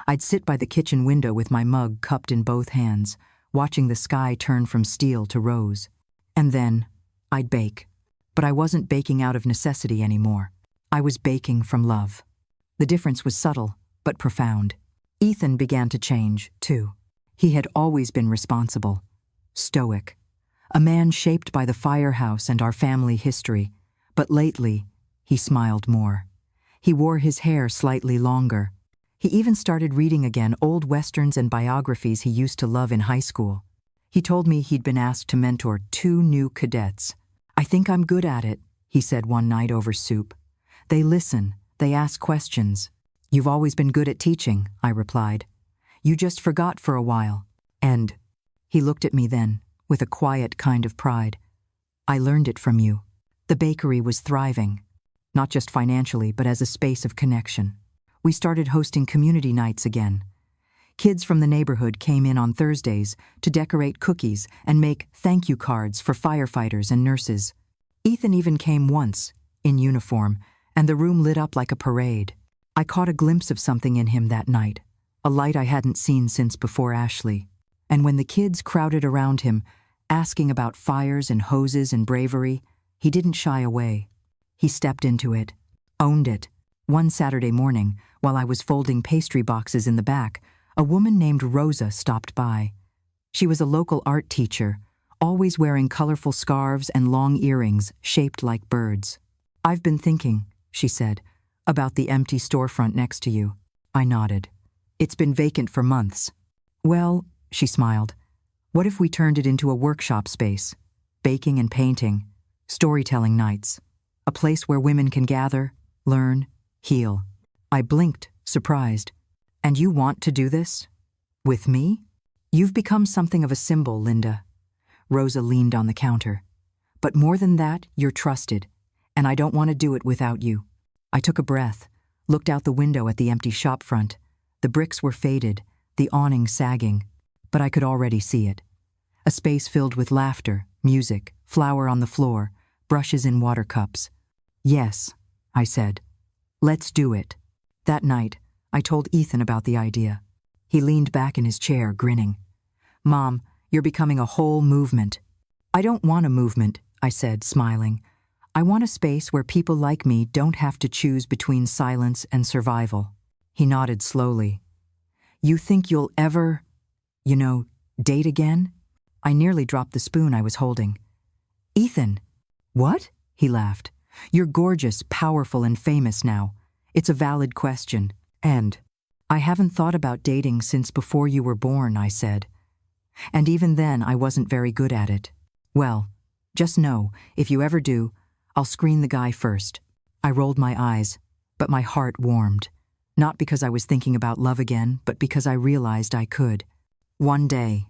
I'd sit by the kitchen window with my mug cupped in both hands, watching the sky turn from steel to rose. And then, I'd bake. But I wasn't baking out of necessity anymore. I was baking from love. The difference was subtle, but profound. Ethan began to change, too. He had always been responsible, stoic, a man shaped by the firehouse and our family history, but lately, he smiled more. He wore his hair slightly longer. He even started reading again old westerns and biographies he used to love in high school. He told me he'd been asked to mentor 2 new cadets. "I think I'm good at it," he said one night over soup. "They listen, they ask questions." "You've always been good at teaching," I replied. "You just forgot for a while." And he looked at me then, with a quiet kind of pride. "I learned it from you." The bakery was thriving, not just financially, but as a space of connection. We started hosting community nights again. Kids from the neighborhood came in on Thursdays to decorate cookies and make thank you cards for firefighters and nurses. Ethan even came once, in uniform, and the room lit up like a parade. I caught a glimpse of something in him that night, a light I hadn't seen since before Ashley. And when the kids crowded around him, asking about fires and hoses and bravery, he didn't shy away. He stepped into it, owned it. One Saturday morning, while I was folding pastry boxes in the back, a woman named Rosa stopped by. She was a local art teacher, always wearing colorful scarves and long earrings shaped like birds. "I've been thinking," she said, "about the empty storefront next to you." I nodded. "It's been vacant for months." "Well," she smiled, "what if we turned it into a workshop space? Baking and painting, storytelling nights, a place where women can gather, learn, heal." I blinked, surprised. "And you want to do this? With me? You've become something of a symbol, Linda." Rosa leaned on the counter. "But more than that, you're trusted, and I don't want to do it without you." I took a breath, looked out the window at the empty shop front. The bricks were faded, the awning sagging, but I could already see it. A space filled with laughter, music, flour on the floor, brushes in water cups. "Yes," I said. "Let's do it." That night, I told Ethan about the idea. He leaned back in his chair, grinning. "Mom, you're becoming a whole movement." "I don't want a movement," I said, smiling. "I want a space where people like me don't have to choose between silence and survival." He nodded slowly. "You think you'll ever, date again?" I nearly dropped the spoon I was holding. "Ethan." "What?" he laughed. "You're gorgeous, powerful, and famous now. It's a valid question. And I haven't thought about dating since before you were born," I said. "And even then, I wasn't very good at it." "Well, just know, if you ever do, I'll screen the guy first." I rolled my eyes, but my heart warmed. Not because I was thinking about love again, but because I realized I could. One day.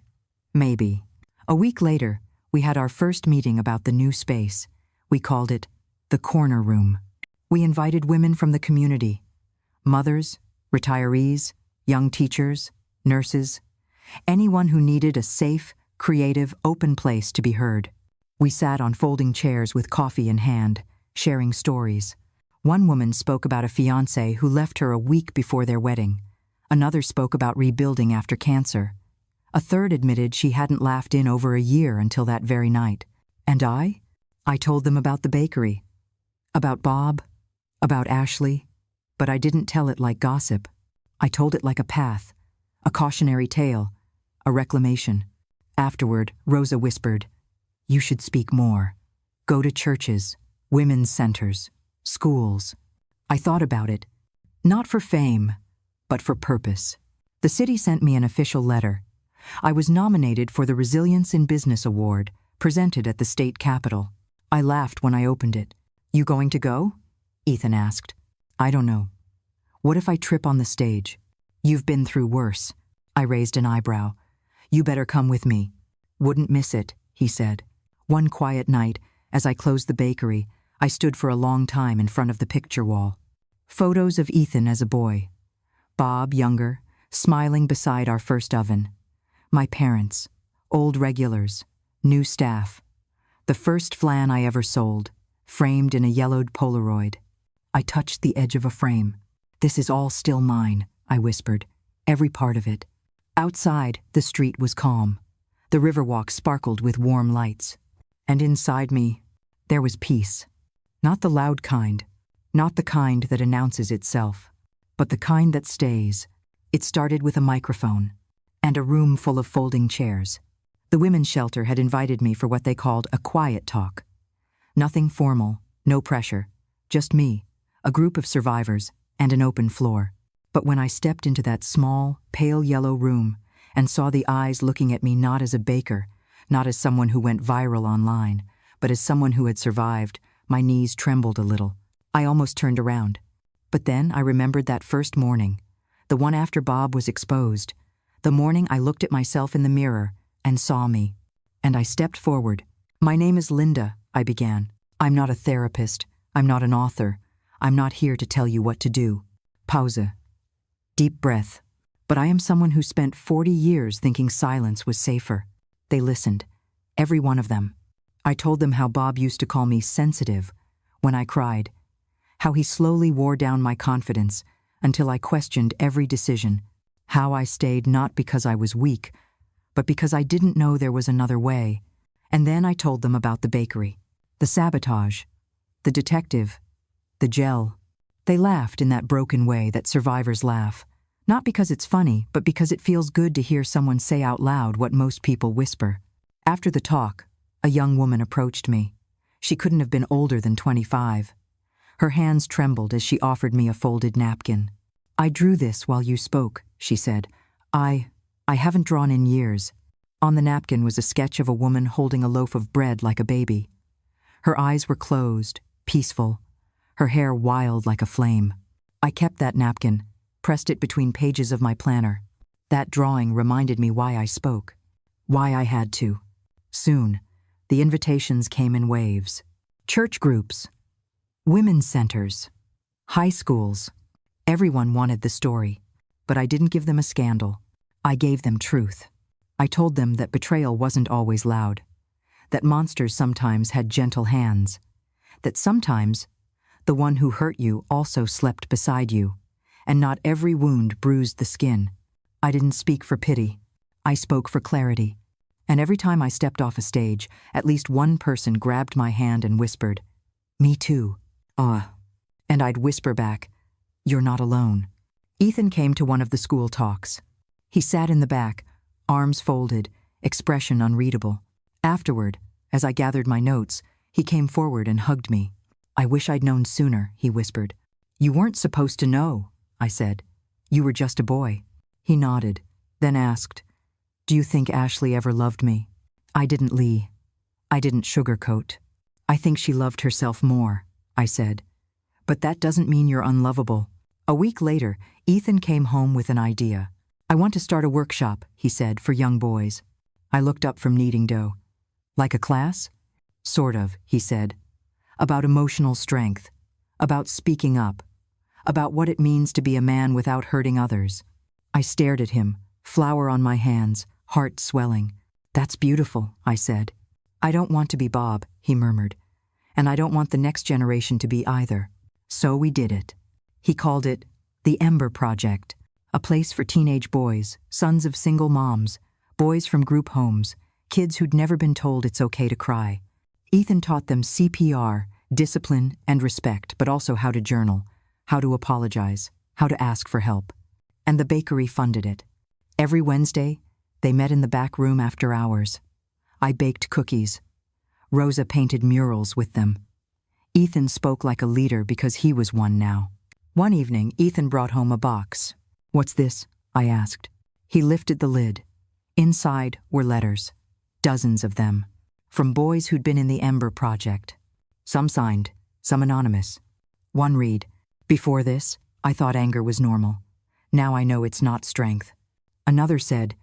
Maybe. A week later, we had our first meeting about the new space. We called it the Corner Room. We invited women from the community. Mothers, retirees, young teachers, nurses, anyone who needed a safe, creative, open place to be heard. We sat on folding chairs with coffee in hand, sharing stories. One woman spoke about a fiancé who left her a week before their wedding. Another spoke about rebuilding after cancer. A third admitted she hadn't laughed in over a year until that very night. And I told them about the bakery, about Bob, about Ashley, but I didn't tell it like gossip. I told it like a path, a cautionary tale, a reclamation. Afterward, Rosa whispered, "You should speak more. Go to churches, women's centers, schools." I thought about it, not for fame, but for purpose. The city sent me an official letter. I was nominated for the Resilience in Business Award, presented at the state capitol. I laughed when I opened it. You going to go? Ethan asked. I don't know. What if I trip on the stage? You've been through worse. I raised an eyebrow. You better come with me. Wouldn't miss it, he said. One quiet night, as I closed the bakery, I stood for a long time in front of the picture wall. Photos of Ethan as a boy. Bob, younger, smiling beside our first oven. My parents, old regulars, new staff. The first flan I ever sold, framed in a yellowed Polaroid. I touched the edge of a frame. This is all still mine, I whispered, every part of it. Outside, the street was calm. The Riverwalk sparkled with warm lights. And inside me, there was peace. Not the loud kind, not the kind that announces itself, but the kind that stays. It started with a microphone and a room full of folding chairs. The women's shelter had invited me for what they called a quiet talk. Nothing formal, no pressure, just me, a group of survivors, and an open floor. But when I stepped into that small, pale yellow room and saw the eyes looking at me not as a baker, not as someone who went viral online, but as someone who had survived, my knees trembled a little. I almost turned around. But then I remembered that first morning, the one after Bob was exposed, the morning I looked at myself in the mirror and saw me. And I stepped forward. My name is Linda, I began. I'm not a therapist. I'm not an author. I'm not here to tell you what to do. Pause. Deep breath. But I am someone who spent 40 years thinking silence was safer. They listened. Every one of them. I told them how Bob used to call me sensitive when I cried. How he slowly wore down my confidence until I questioned every decision. How I stayed not because I was weak, but because I didn't know there was another way. And then I told them about the bakery, the sabotage, the detective, the gel. They laughed in that broken way that survivors laugh, not because it's funny, but because it feels good to hear someone say out loud what most people whisper. After the talk, a young woman approached me. She couldn't have been older than 25. Her hands trembled as she offered me a folded napkin. I drew this while you spoke, she said. I haven't drawn in years. On the napkin was a sketch of a woman holding a loaf of bread like a baby. Her eyes were closed, peaceful, her hair wild like a flame. I kept that napkin, pressed it between pages of my planner. That drawing reminded me why I spoke, why I had to. Soon, the invitations came in waves. Church groups, women's centers, high schools. Everyone wanted the story, but I didn't give them a scandal. I gave them truth. I told them that betrayal wasn't always loud, that monsters sometimes had gentle hands, that sometimes the one who hurt you also slept beside you, and not every wound bruised the skin. I didn't speak for pity. I spoke for clarity. And every time I stepped off a stage, at least one person grabbed my hand and whispered, "Me too." And I'd whisper back, "You're not alone." Ethan came to one of the school talks. He sat in the back, arms folded, expression unreadable. Afterward, as I gathered my notes, he came forward and hugged me. "I wish I'd known sooner," he whispered. "You weren't supposed to know," I said. "You were just a boy." He nodded, then asked, "Do you think Ashley ever loved me?" I didn't lie. I didn't sugarcoat. "I think she loved herself more," I said. "But that doesn't mean you're unlovable." A week later, Ethan came home with an idea. "I want to start a workshop," he said, "for young boys." I looked up from kneading dough. "Like a class?" "Sort of," he said. "About emotional strength, about speaking up, about what it means to be a man without hurting others." I stared at him, flour on my hands, heart swelling. "That's beautiful," I said. "I don't want to be Bob," he murmured. "And I don't want the next generation to be either." So we did it. He called it the Ember Project, a place for teenage boys, sons of single moms, boys from group homes, kids who'd never been told it's okay to cry. Ethan taught them CPR, discipline, and respect, but also how to journal, how to apologize, how to ask for help. And the bakery funded it. Every Wednesday, they met in the back room after hours. I baked cookies. Rosa painted murals with them. Ethan spoke like a leader because he was one now. One evening, Ethan brought home a box. "What's this?" I asked. He lifted the lid. Inside were letters, dozens of them, from boys who'd been in the Ember Project. Some signed, some anonymous. One read, "Before this, I thought anger was normal. Now I know it's not strength." Another said,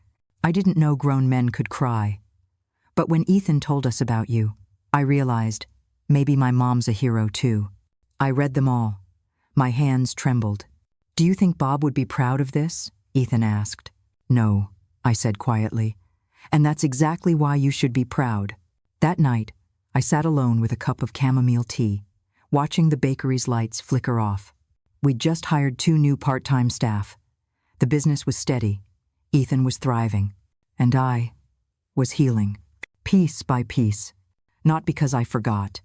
"I didn't know grown men could cry. But when Ethan told us about you, I realized maybe my mom's a hero too." I read them all. My hands trembled. "Do you think Bob would be proud of this?" Ethan asked. "No," I said quietly. "And that's exactly why you should be proud." That night, I sat alone with a cup of chamomile tea, watching the bakery's lights flicker off. We'd just hired 2 new part-time staff. The business was steady. Ethan was thriving. And I was healing, piece by piece. Not because I forgot,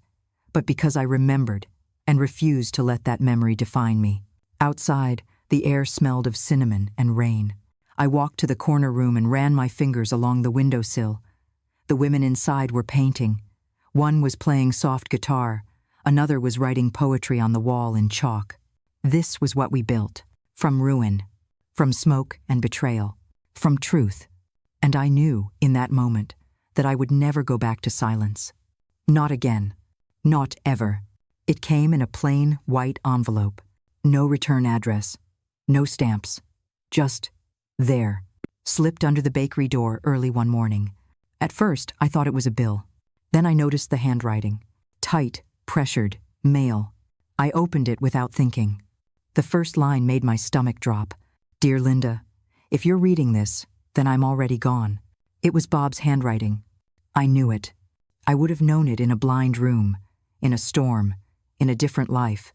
but because I remembered and refused to let that memory define me. Outside, the air smelled of cinnamon and rain. I walked to the corner room and ran my fingers along the windowsill. The women inside were painting. One was playing soft guitar. Another was writing poetry on the wall in chalk. This was what we built, from ruin, from smoke and betrayal, from truth. And I knew, in that moment, that I would never go back to silence. Not again. Not ever. It came in a plain, white envelope. No return address. No stamps. Just there. Slipped under the bakery door early one morning. At first, I thought it was a bill. Then I noticed the handwriting. Tight, pressured, mail. I opened it without thinking. The first line made my stomach drop. "Dear Linda, if you're reading this, then I'm already gone." It was Bob's handwriting. I knew it. I would have known it in a blind room, in a storm, in a different life.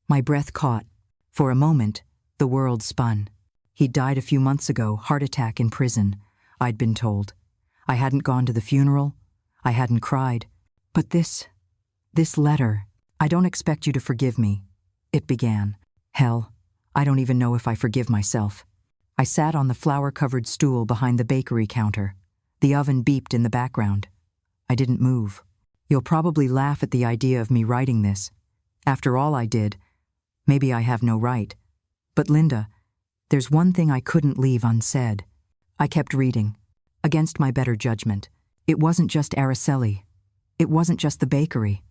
My breath caught. For a moment, the world spun. He'd died a few months ago, heart attack in prison, I'd been told. I hadn't gone to the funeral. I hadn't cried. But this letter, "I don't expect you to forgive me," it began. Hell, I don't even know if I forgive myself. I sat on the flour-covered stool behind the bakery counter. The oven beeped in the background. I didn't move. You'll probably laugh at the idea of me writing this. After all I did, maybe I have no right. But Linda, there's one thing I couldn't leave unsaid. I kept reading, against my better judgment. It wasn't just Araceli. It wasn't just the bakery.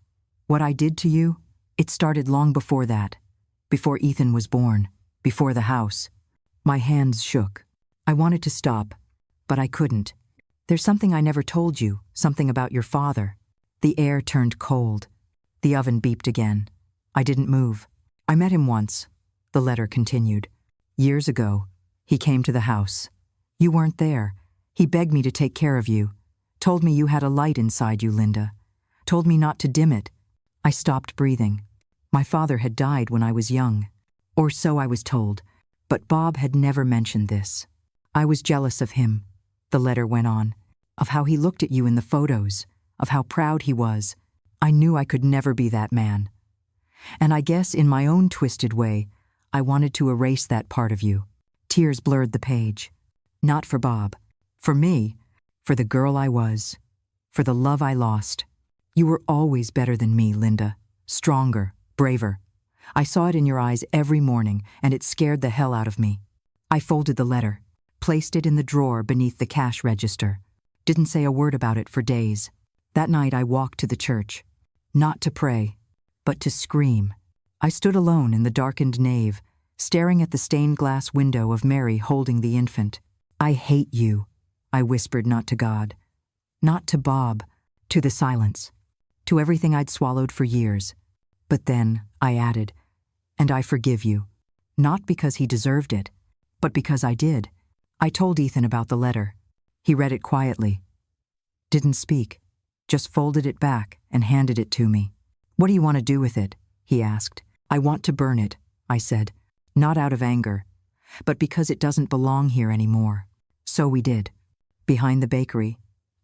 What I did to you, it started long before that. Before Ethan was born. Before the house. My hands shook. I wanted to stop, but I couldn't. There's something I never told you, something about your father. The air turned cold. The oven beeped again. I didn't move. I met him once, the letter continued. Years ago, he came to the house. You weren't there. He begged me to take care of you. Told me you had a light inside you, Linda. Told me not to dim it. I stopped breathing. My father had died when I was young. Or so I was told. But Bob had never mentioned this. I was jealous of him, the letter went on, of how he looked at you in the photos, of how proud he was. I knew I could never be that man. And I guess in my own twisted way, I wanted to erase that part of you. Tears blurred the page. Not for Bob. For me. For the girl I was. For the love I lost. You were always better than me, Linda. Stronger, braver. I saw it in your eyes every morning, and it scared the hell out of me. I folded the letter, placed it in the drawer beneath the cash register. Didn't say a word about it for days. That night I walked to the church. Not to pray, but to scream. I stood alone in the darkened nave, staring at the stained glass window of Mary holding the infant. I hate you, I whispered, not to God. Not to Bob, to the silence, to everything I'd swallowed for years. But then, I added, and I forgive you. Not because he deserved it, but because I did. I told Ethan about the letter. He read it quietly. Didn't speak, just folded it back and handed it to me. What do you want to do with it? He asked. I want to burn it, I said, not out of anger, but because it doesn't belong here anymore. So we did. Behind the bakery,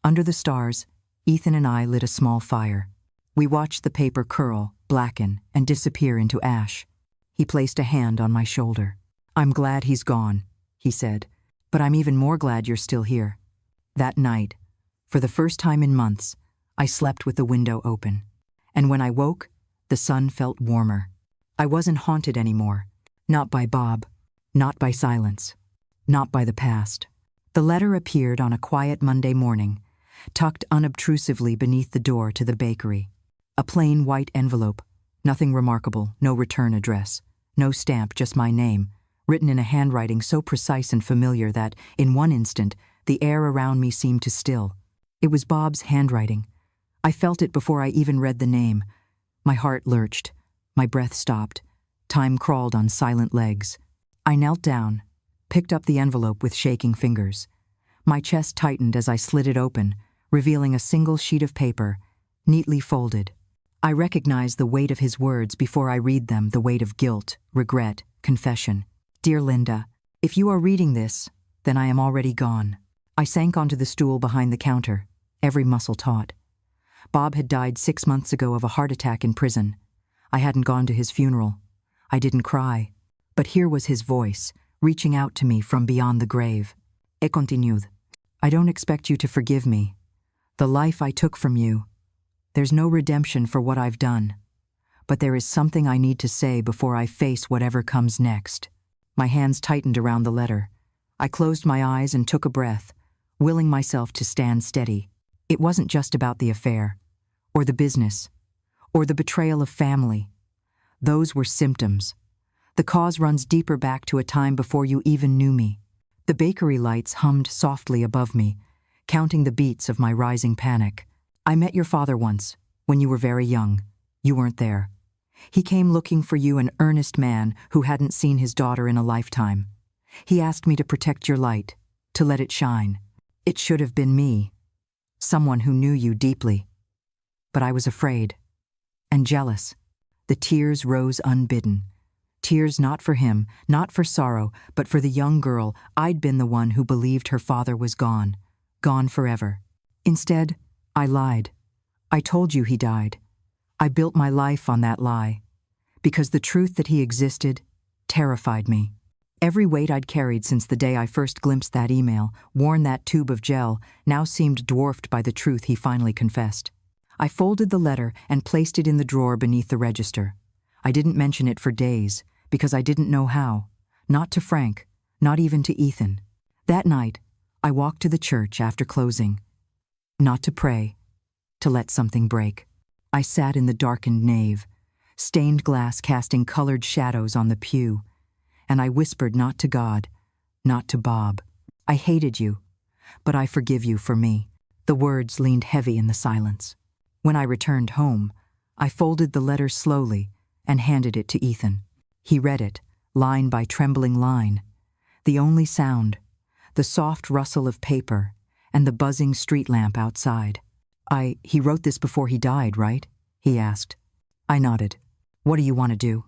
under the stars, Ethan and I lit a small fire. We watched the paper curl, blacken, and disappear into ash. He placed a hand on my shoulder. I'm glad he's gone, he said, but I'm even more glad you're still here. That night, for the first time in months, I slept with the window open. And when I woke, the sun felt warmer. I wasn't haunted anymore. Not by Bob. Not by silence. Not by the past. The letter appeared on a quiet Monday morning, tucked unobtrusively beneath the door to the bakery. A plain white envelope, Nothing remarkable, no return address, no stamp, just my name, written in a handwriting so precise and familiar that, in one instant, the air around me seemed to still. It was Bob's handwriting. I felt it before I even read the name. My heart lurched. My breath stopped. Time crawled on silent legs. I knelt down, picked up the envelope with shaking fingers. My chest tightened as I slid it open, revealing a single sheet of paper, neatly folded. I recognized the weight of his words before I read them, the weight of guilt, regret, confession. Dear Linda, if you are reading this, then I am already gone. I sank onto the stool behind the counter, every muscle taut. Bob had died 6 months ago of a heart attack in prison. I hadn't gone to his funeral. I didn't cry. But here was his voice, reaching out to me from beyond the grave. Et continued. I don't expect you to forgive me. The life I took from you. There's no redemption for what I've done. But there is something I need to say before I face whatever comes next. My hands tightened around the letter. I closed my eyes and took a breath, willing myself to stand steady. It wasn't just about the affair, or the business, or the betrayal of family. Those were symptoms. The cause runs deeper back to a time before you even knew me. The bakery lights hummed softly above me, counting the beats of my rising panic. I met your father once, when you were very young. You weren't there. He came looking for you, an earnest man who hadn't seen his daughter in a lifetime. He asked me to protect your light, to let it shine. It should have been me, someone who knew you deeply. But I was afraid, and jealous. The tears rose unbidden. Tears not for him, not for sorrow, but for the young girl. I'd been the one who believed her father was gone, gone forever. Instead, I lied. I told you he died. I built my life on that lie, because the truth that he existed terrified me. Every weight I'd carried since the day I first glimpsed that email, worn that tube of gel, now seemed dwarfed by the truth he finally confessed. I folded the letter and placed it in the drawer beneath the register. I didn't mention it for days, because I didn't know how. Not to Frank, not even to Ethan. That night, I walked to the church after closing. Not to pray, to let something break. I sat in the darkened nave, stained glass casting colored shadows on the pew, and I whispered not to God, not to Bob. I hated you, but I forgive you for me. The words leaned heavy in the silence. When I returned home, I folded the letter slowly and handed it to Ethan. He read it, line by trembling line. The only sound, the soft rustle of paper and the buzzing street lamp outside. He wrote this before he died, right? He asked. I nodded. What do you want to do?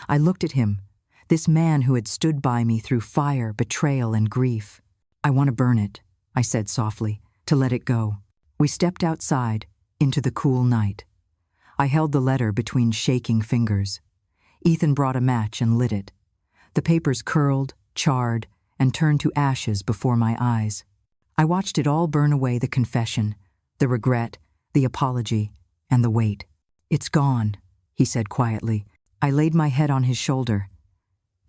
I looked at him, this man who had stood by me through fire, betrayal, and grief. I want to burn it, I said softly, to let it go. We stepped outside, into the cool night. I held the letter between shaking fingers. Ethan brought a match and lit it. The papers curled, charred, and turned to ashes before my eyes. I watched it all burn away, the confession, the regret, the apology, and the weight. It's gone, he said quietly. I laid my head on his shoulder,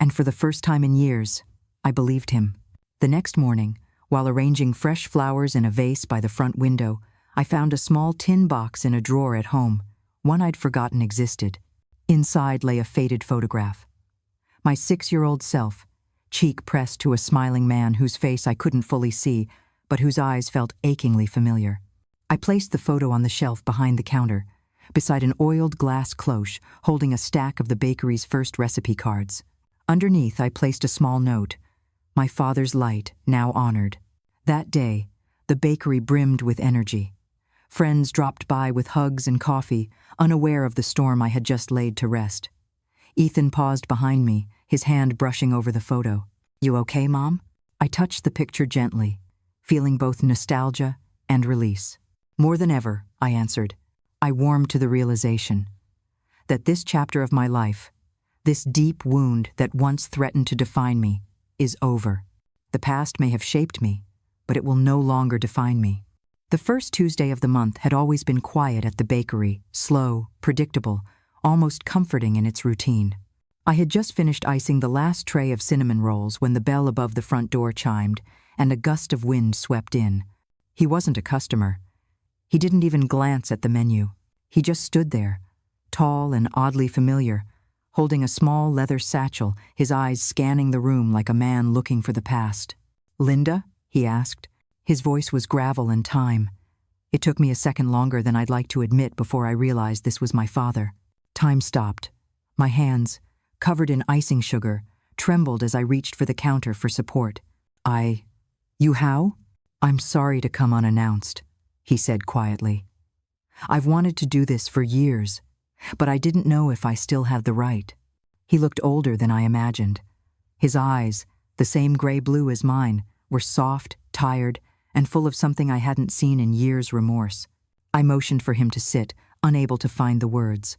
and for the first time in years, I believed him. The next morning, while arranging fresh flowers in a vase by the front window, I found a small tin box in a drawer at home, one I'd forgotten existed. Inside lay a faded photograph. My 6-year-old self, cheek pressed to a smiling man whose face I couldn't fully see, but whose eyes felt achingly familiar. I placed the photo on the shelf behind the counter, beside an oiled glass cloche holding a stack of the bakery's first recipe cards. Underneath, I placed a small note, my father's light, now honored. That day, the bakery brimmed with energy. Friends dropped by with hugs and coffee, unaware of the storm I had just laid to rest. Ethan paused behind me, his hand brushing over the photo. You okay, Mom? I touched the picture gently, feeling both nostalgia and release. More than ever, I answered. I warmed to the realization that this chapter of my life, this deep wound that once threatened to define me, is over. The past may have shaped me, but it will no longer define me. The first Tuesday of the month had always been quiet at the bakery, slow, predictable, almost comforting in its routine. I had just finished icing the last tray of cinnamon rolls when the bell above the front door chimed, and a gust of wind swept in. He wasn't a customer. He didn't even glance at the menu. He just stood there, tall and oddly familiar, holding a small leather satchel, his eyes scanning the room like a man looking for the past. "Linda?" he asked. His voice was gravel and time. It took me a second longer than I'd like to admit before I realized this was my father. Time stopped. My hands, covered in icing sugar, trembled as I reached for the counter for support. "You how?" "I'm sorry to come unannounced," he said quietly. "I've wanted to do this for years, but I didn't know if I still had the right." He looked older than I imagined. His eyes, the same gray-blue as mine, were soft, tired, and full of something I hadn't seen in years' remorse. I motioned for him to sit, unable to find the words.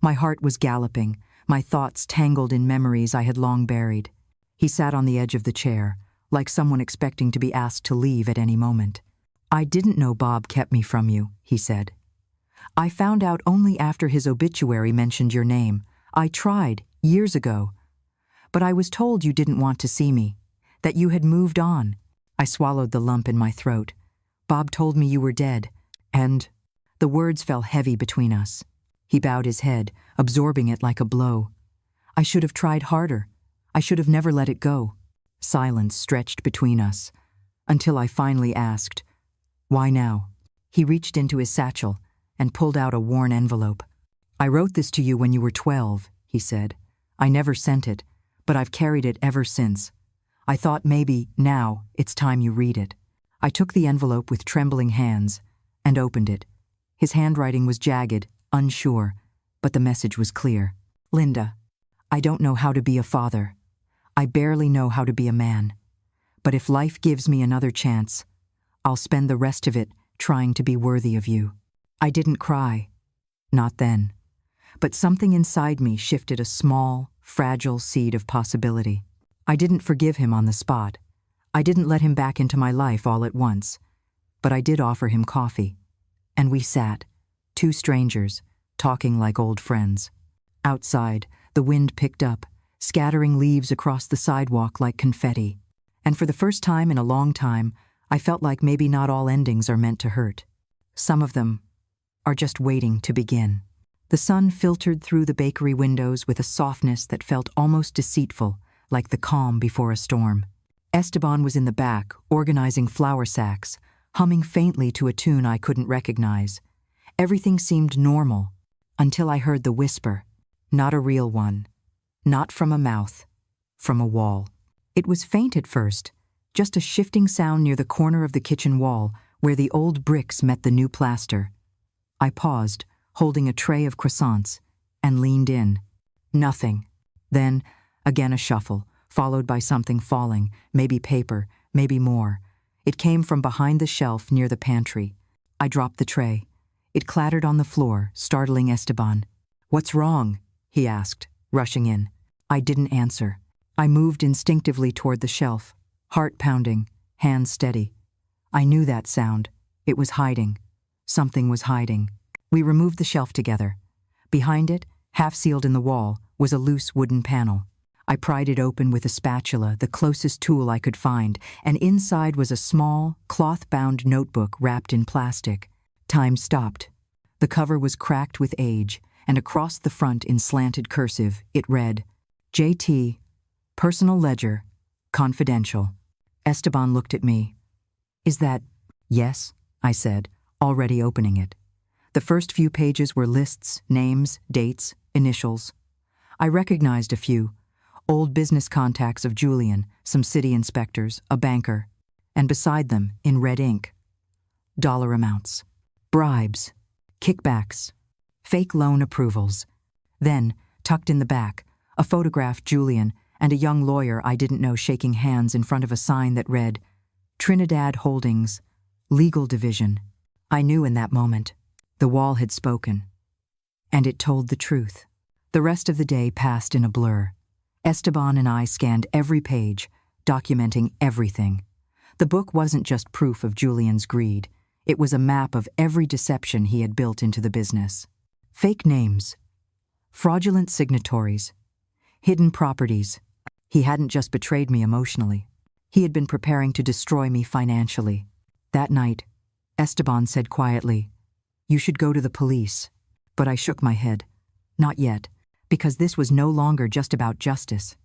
My heart was galloping, my thoughts tangled in memories I had long buried. He sat on the edge of the chair, like someone expecting to be asked to leave at any moment. "I didn't know Bob kept me from you," he said. "I found out only after his obituary mentioned your name. I tried, years ago. But I was told you didn't want to see me, that you had moved on." I swallowed the lump in my throat. "Bob told me you were dead, and—" The words fell heavy between us. He bowed his head, absorbing it like a blow. I should have tried harder. I should have never let it go. Silence stretched between us, until I finally asked, "Why now?" He reached into his satchel and pulled out a worn envelope. "I wrote this to you when you were 12, he said. "I never sent it, but I've carried it ever since. I thought maybe, now, it's time you read it." I took the envelope with trembling hands and opened it. His handwriting was jagged, unsure, but the message was clear. "Linda, I don't know how to be a father. I barely know how to be a man. But if life gives me another chance, I'll spend the rest of it trying to be worthy of you." I didn't cry. Not then. But something inside me shifted a small, fragile seed of possibility. I didn't forgive him on the spot. I didn't let him back into my life all at once. But I did offer him coffee. And we sat, two strangers, talking like old friends. Outside, the wind picked up, scattering leaves across the sidewalk like confetti. And for the first time in a long time, I felt like maybe not all endings are meant to hurt. Some of them are just waiting to begin. The sun filtered through the bakery windows with a softness that felt almost deceitful, like the calm before a storm. Esteban was in the back, organizing flour sacks, humming faintly to a tune I couldn't recognize. Everything seemed normal, until I heard the whisper. Not a real one. Not from a mouth. From a wall. It was faint at first, just a shifting sound near the corner of the kitchen wall where the old bricks met the new plaster. I paused, holding a tray of croissants, and leaned in. Nothing. Then, again a shuffle, followed by something falling, maybe paper, maybe more. It came from behind the shelf near the pantry. I dropped the tray. It clattered on the floor, startling Esteban. "What's wrong?" he asked, rushing in. I didn't answer. I moved instinctively toward the shelf, heart pounding, hands steady. I knew that sound. It was hiding. Something was hiding. We removed the shelf together. Behind it, half sealed in the wall, was a loose wooden panel. I pried it open with a spatula, the closest tool I could find, and inside was a small, cloth-bound notebook wrapped in plastic. Time stopped. The cover was cracked with age, and across the front in slanted cursive, it read, "JT, Personal Ledger, Confidential." Esteban looked at me. "Is that—" "Yes," I said, already opening it. The first few pages were lists, names, dates, initials. I recognized a few. Old business contacts of Julian, some city inspectors, a banker, and beside them, in red ink, dollar amounts, bribes, kickbacks, fake loan approvals. Then, tucked in the back, a photographed Julian and a young lawyer I didn't know shaking hands in front of a sign that read, "Trinidad Holdings, Legal Division." I knew in that moment. The wall had spoken. And it told the truth. The rest of the day passed in a blur. Esteban and I scanned every page, documenting everything. The book wasn't just proof of Julian's greed. It was a map of every deception he had built into the business. Fake names, fraudulent signatories, hidden properties. He hadn't just betrayed me emotionally. He had been preparing to destroy me financially. That night, Esteban said quietly, "You should go to the police." But I shook my head. Not yet, because this was no longer just about justice.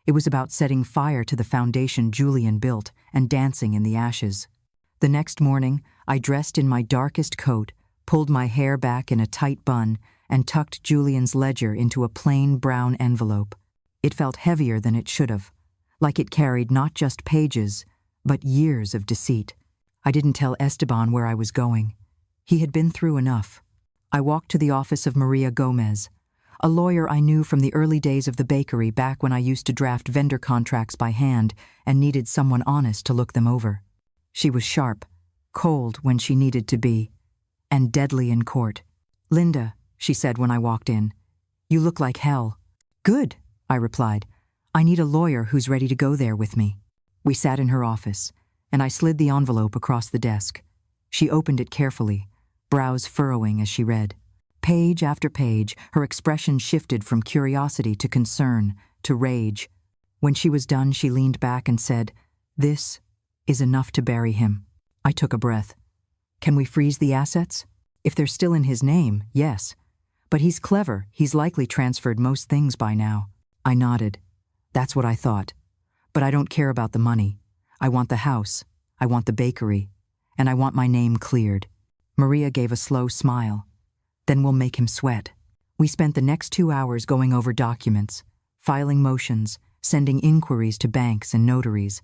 It was about setting fire to the foundation Julian built and dancing in the ashes. The next morning, I dressed in my darkest coat, pulled my hair back in a tight bun, and tucked Julian's ledger into a plain brown envelope. It felt heavier than it should have, like it carried not just pages, but years of deceit. I didn't tell Esteban where I was going. He had been through enough. I walked to the office of Maria Gomez, a lawyer I knew from the early days of the bakery back when I used to draft vendor contracts by hand and needed someone honest to look them over. She was sharp, cold when she needed to be, and deadly in court. "Linda," she said when I walked in, "you look like hell." "Good," I replied. "I need a lawyer who's ready to go there with me." We sat in her office, and I slid the envelope across the desk. She opened it carefully, brows furrowing as she read. Page after page, her expression shifted from curiosity to concern, to rage. When she was done, she leaned back and said, "This is enough to bury him." I took a breath. "Can we freeze the assets? If they're still in his name, yes. But he's clever. He's likely transferred most things by now." I nodded. "That's what I thought. But I don't care about the money. I want the house. I want the bakery. And I want my name cleared." Maria gave a slow smile. "Then we'll make him sweat." We spent the next 2 hours going over documents, filing motions, sending inquiries to banks and notaries.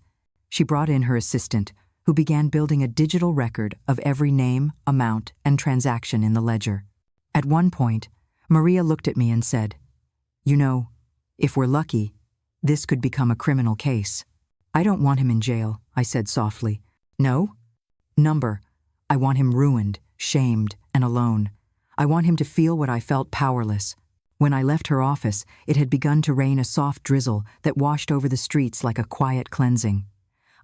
She brought in her assistant, who began building a digital record of every name, amount, and transaction in the ledger. At one point, Maria looked at me and said, "You know, if we're lucky, this could become a criminal case." "I don't want him in jail," I said softly. "No? Number, I want him ruined, shamed, and alone. I want him to feel what I felt, powerless." When I left her office, it had begun to rain a soft drizzle that washed over the streets like a quiet cleansing.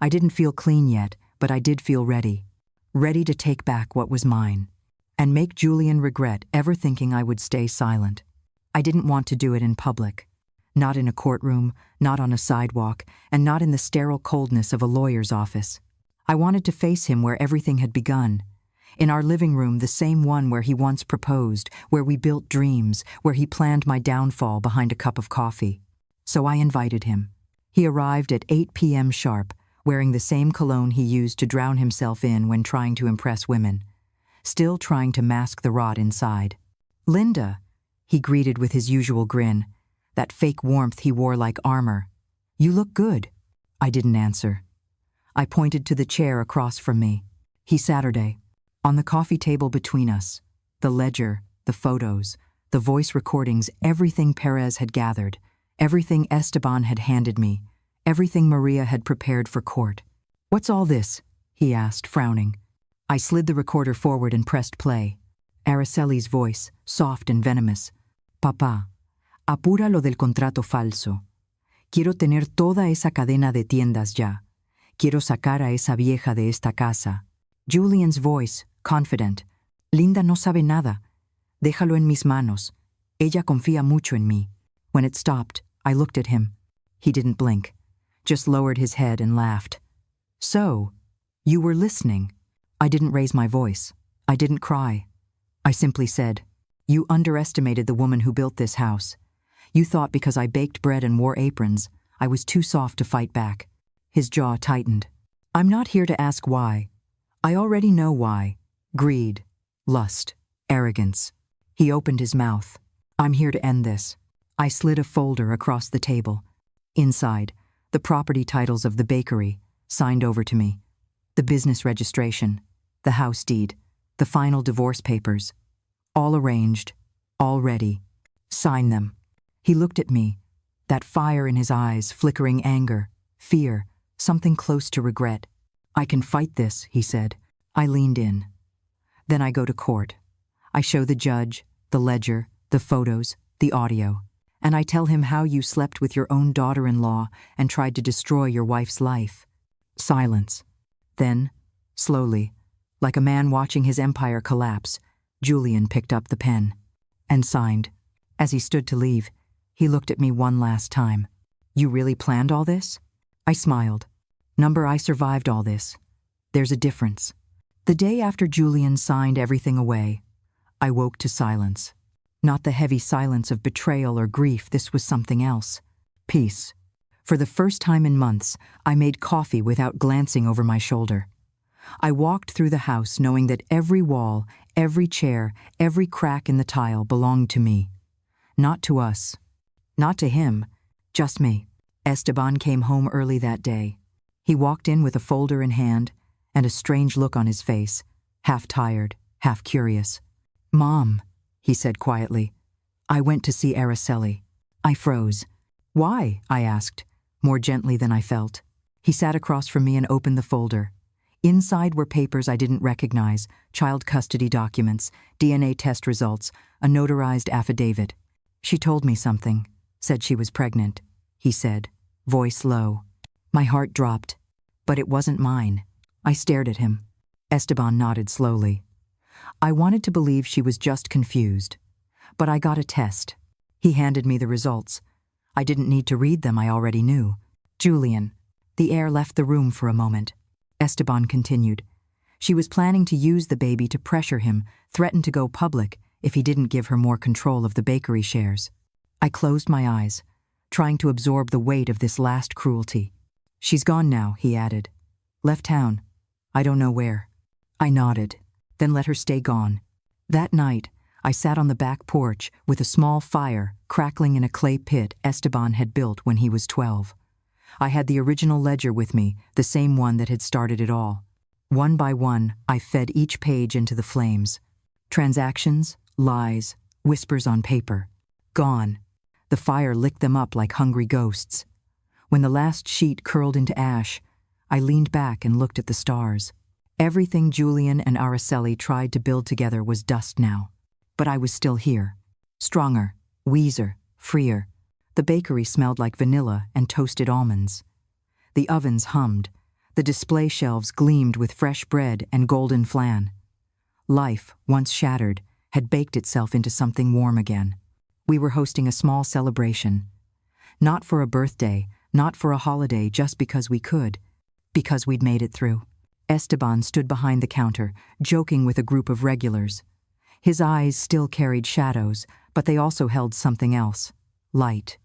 I didn't feel clean yet, but I did feel ready. Ready to take back what was mine, and make Julian regret ever thinking I would stay silent. I didn't want to do it in public. Not in a courtroom, not on a sidewalk, and not in the sterile coldness of a lawyer's office. I wanted to face him where everything had begun. In our living room, the same one where he once proposed, where we built dreams, where he planned my downfall behind a cup of coffee. So I invited him. He arrived at 8 p.m. sharp, wearing the same cologne he used to drown himself in when trying to impress women, still trying to mask the rot inside. "Linda," he greeted with his usual grin, that fake warmth he wore like armor. "You look good." I didn't answer. I pointed to the chair across from me. He Saturday. On the coffee table between us, the ledger, the photos, the voice recordings, everything Pérez had gathered, everything Esteban had handed me, everything Maria had prepared for court. "What's all this?" he asked, frowning. I slid the recorder forward and pressed play. Araceli's voice, soft and venomous. "Papá, apura lo del contrato falso. Quiero tener toda esa cadena de tiendas ya. Quiero sacar a esa vieja de esta casa." Julian's voice, confident. "Linda no sabe nada. Déjalo en mis manos. Ella confía mucho en mí." When it stopped, I looked at him. He didn't blink, just lowered his head and laughed. "So, you were listening." I didn't raise my voice. I didn't cry. I simply said, "You underestimated the woman who built this house. You thought because I baked bread and wore aprons, I was too soft to fight back." His jaw tightened. "I'm not here to ask why. I already know why. Greed, lust, arrogance." He opened his mouth. "I'm here to end this." I slid a folder across the table. Inside, the property titles of the bakery, signed over to me. The business registration, the house deed, the final divorce papers. All arranged, all ready. "Sign them." He looked at me, that fire in his eyes, flickering anger, fear, something close to regret. "I can fight this," he said. I leaned in. Then I go to court. I show the judge, the ledger, the photos, the audio, and I tell him how you slept with your own daughter-in-law and tried to destroy your wife's life. Silence. Then, slowly, like a man watching his empire collapse, Julian picked up the pen and signed. As he stood to leave, he looked at me one last time. "You really planned all this?" I smiled. "Number, I survived all this. There's a difference." The day after Julian signed everything away, I woke to silence. Not the heavy silence of betrayal or grief, this was something else. Peace. For the first time in months, I made coffee without glancing over my shoulder. I walked through the house knowing that every wall, every chair, every crack in the tile belonged to me. Not to us. Not to him. Just me. Esteban came home early that day. He walked in with a folder in hand and a strange look on his face, half tired, half curious. "Mom," he said quietly, "I went to see Araceli." I froze. "Why?" I asked, more gently than I felt. He sat across from me and opened the folder. Inside were papers I didn't recognize, child custody documents, DNA test results, a notarized affidavit. "She told me something, said she was pregnant," he said, voice low. My heart dropped, but it wasn't mine. I stared at him. Esteban nodded slowly. I wanted to believe she was just confused, but I got a test. He handed me the results. I didn't need to read them, I already knew. "Julian." The air left the room for a moment. Esteban continued. "She was planning to use the baby to pressure him, threaten to go public if he didn't give her more control of the bakery shares." I closed my eyes, trying to absorb the weight of this last cruelty. "She's gone now," he added. "Left town. I don't know where." I nodded, then let her stay gone. That night, I sat on the back porch with a small fire crackling in a clay pit Esteban had built when he was 12. I had the original ledger with me, the same one that had started it all. One by one, I fed each page into the flames. Transactions, lies, whispers on paper. Gone. The fire licked them up like hungry ghosts. When the last sheet curled into ash, I leaned back and looked at the stars. Everything Julian and Araceli tried to build together was dust now. But I was still here. Stronger, wheezer, freer. The bakery smelled like vanilla and toasted almonds. The ovens hummed. The display shelves gleamed with fresh bread and golden flan. Life, once shattered, had baked itself into something warm again. We were hosting a small celebration. Not for a birthday, not for a holiday, just because we could. Because we'd made it through. Esteban stood behind the counter, joking with a group of regulars. His eyes still carried shadows, but they also held something else. Light.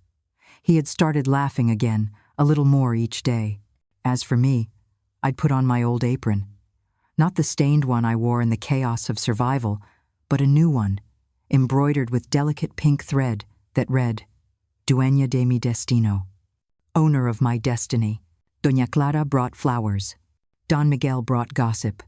He had started laughing again, a little more each day. As for me, I'd put on my old apron. Not the stained one I wore in the chaos of survival, but a new one, embroidered with delicate pink thread that read, "Dueña de mi destino." Owner of my destiny. Doña Clara brought flowers. Don Miguel brought gossip.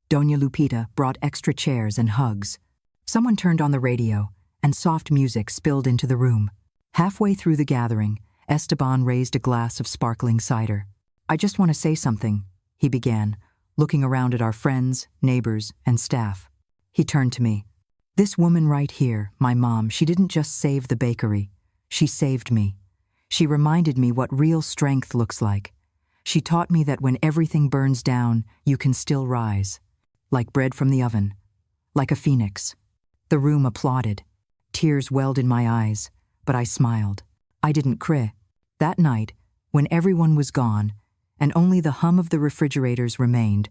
Doña Lupita brought extra chairs and hugs. Someone turned on the radio, and soft music spilled into the room. Halfway through the gathering, Esteban raised a glass of sparkling cider. "I just want to say something," he began, looking around at our friends, neighbors, and staff. He turned to me. "This woman right here, my mom, she didn't just save the bakery. She saved me. She reminded me what real strength looks like. She taught me that when everything burns down, you can still rise. Like bread from the oven. Like a phoenix." The room applauded. Tears welled in my eyes, but I smiled. I didn't cry. That night, when everyone was gone, and only the hum of the refrigerators remained,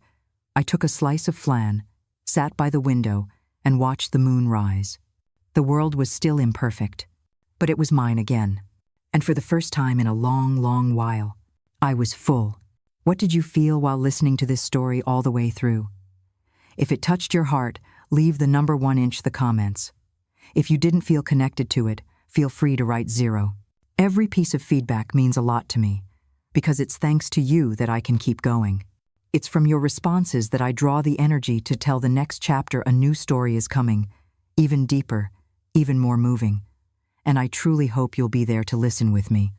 I took a slice of flan, sat by the window, and watched the moon rise. The world was still imperfect, but it was mine again. And for the first time in a long, long while, I was full. What did you feel while listening to this story all the way through? If it touched your heart, leave the number 1 inch the comments. If you didn't feel connected to it, feel free to write 0. Every piece of feedback means a lot to me, because it's thanks to you that I can keep going. It's from your responses that I draw the energy to tell the next chapter a new story is coming, even deeper, even more moving. And I truly hope you'll be there to listen with me.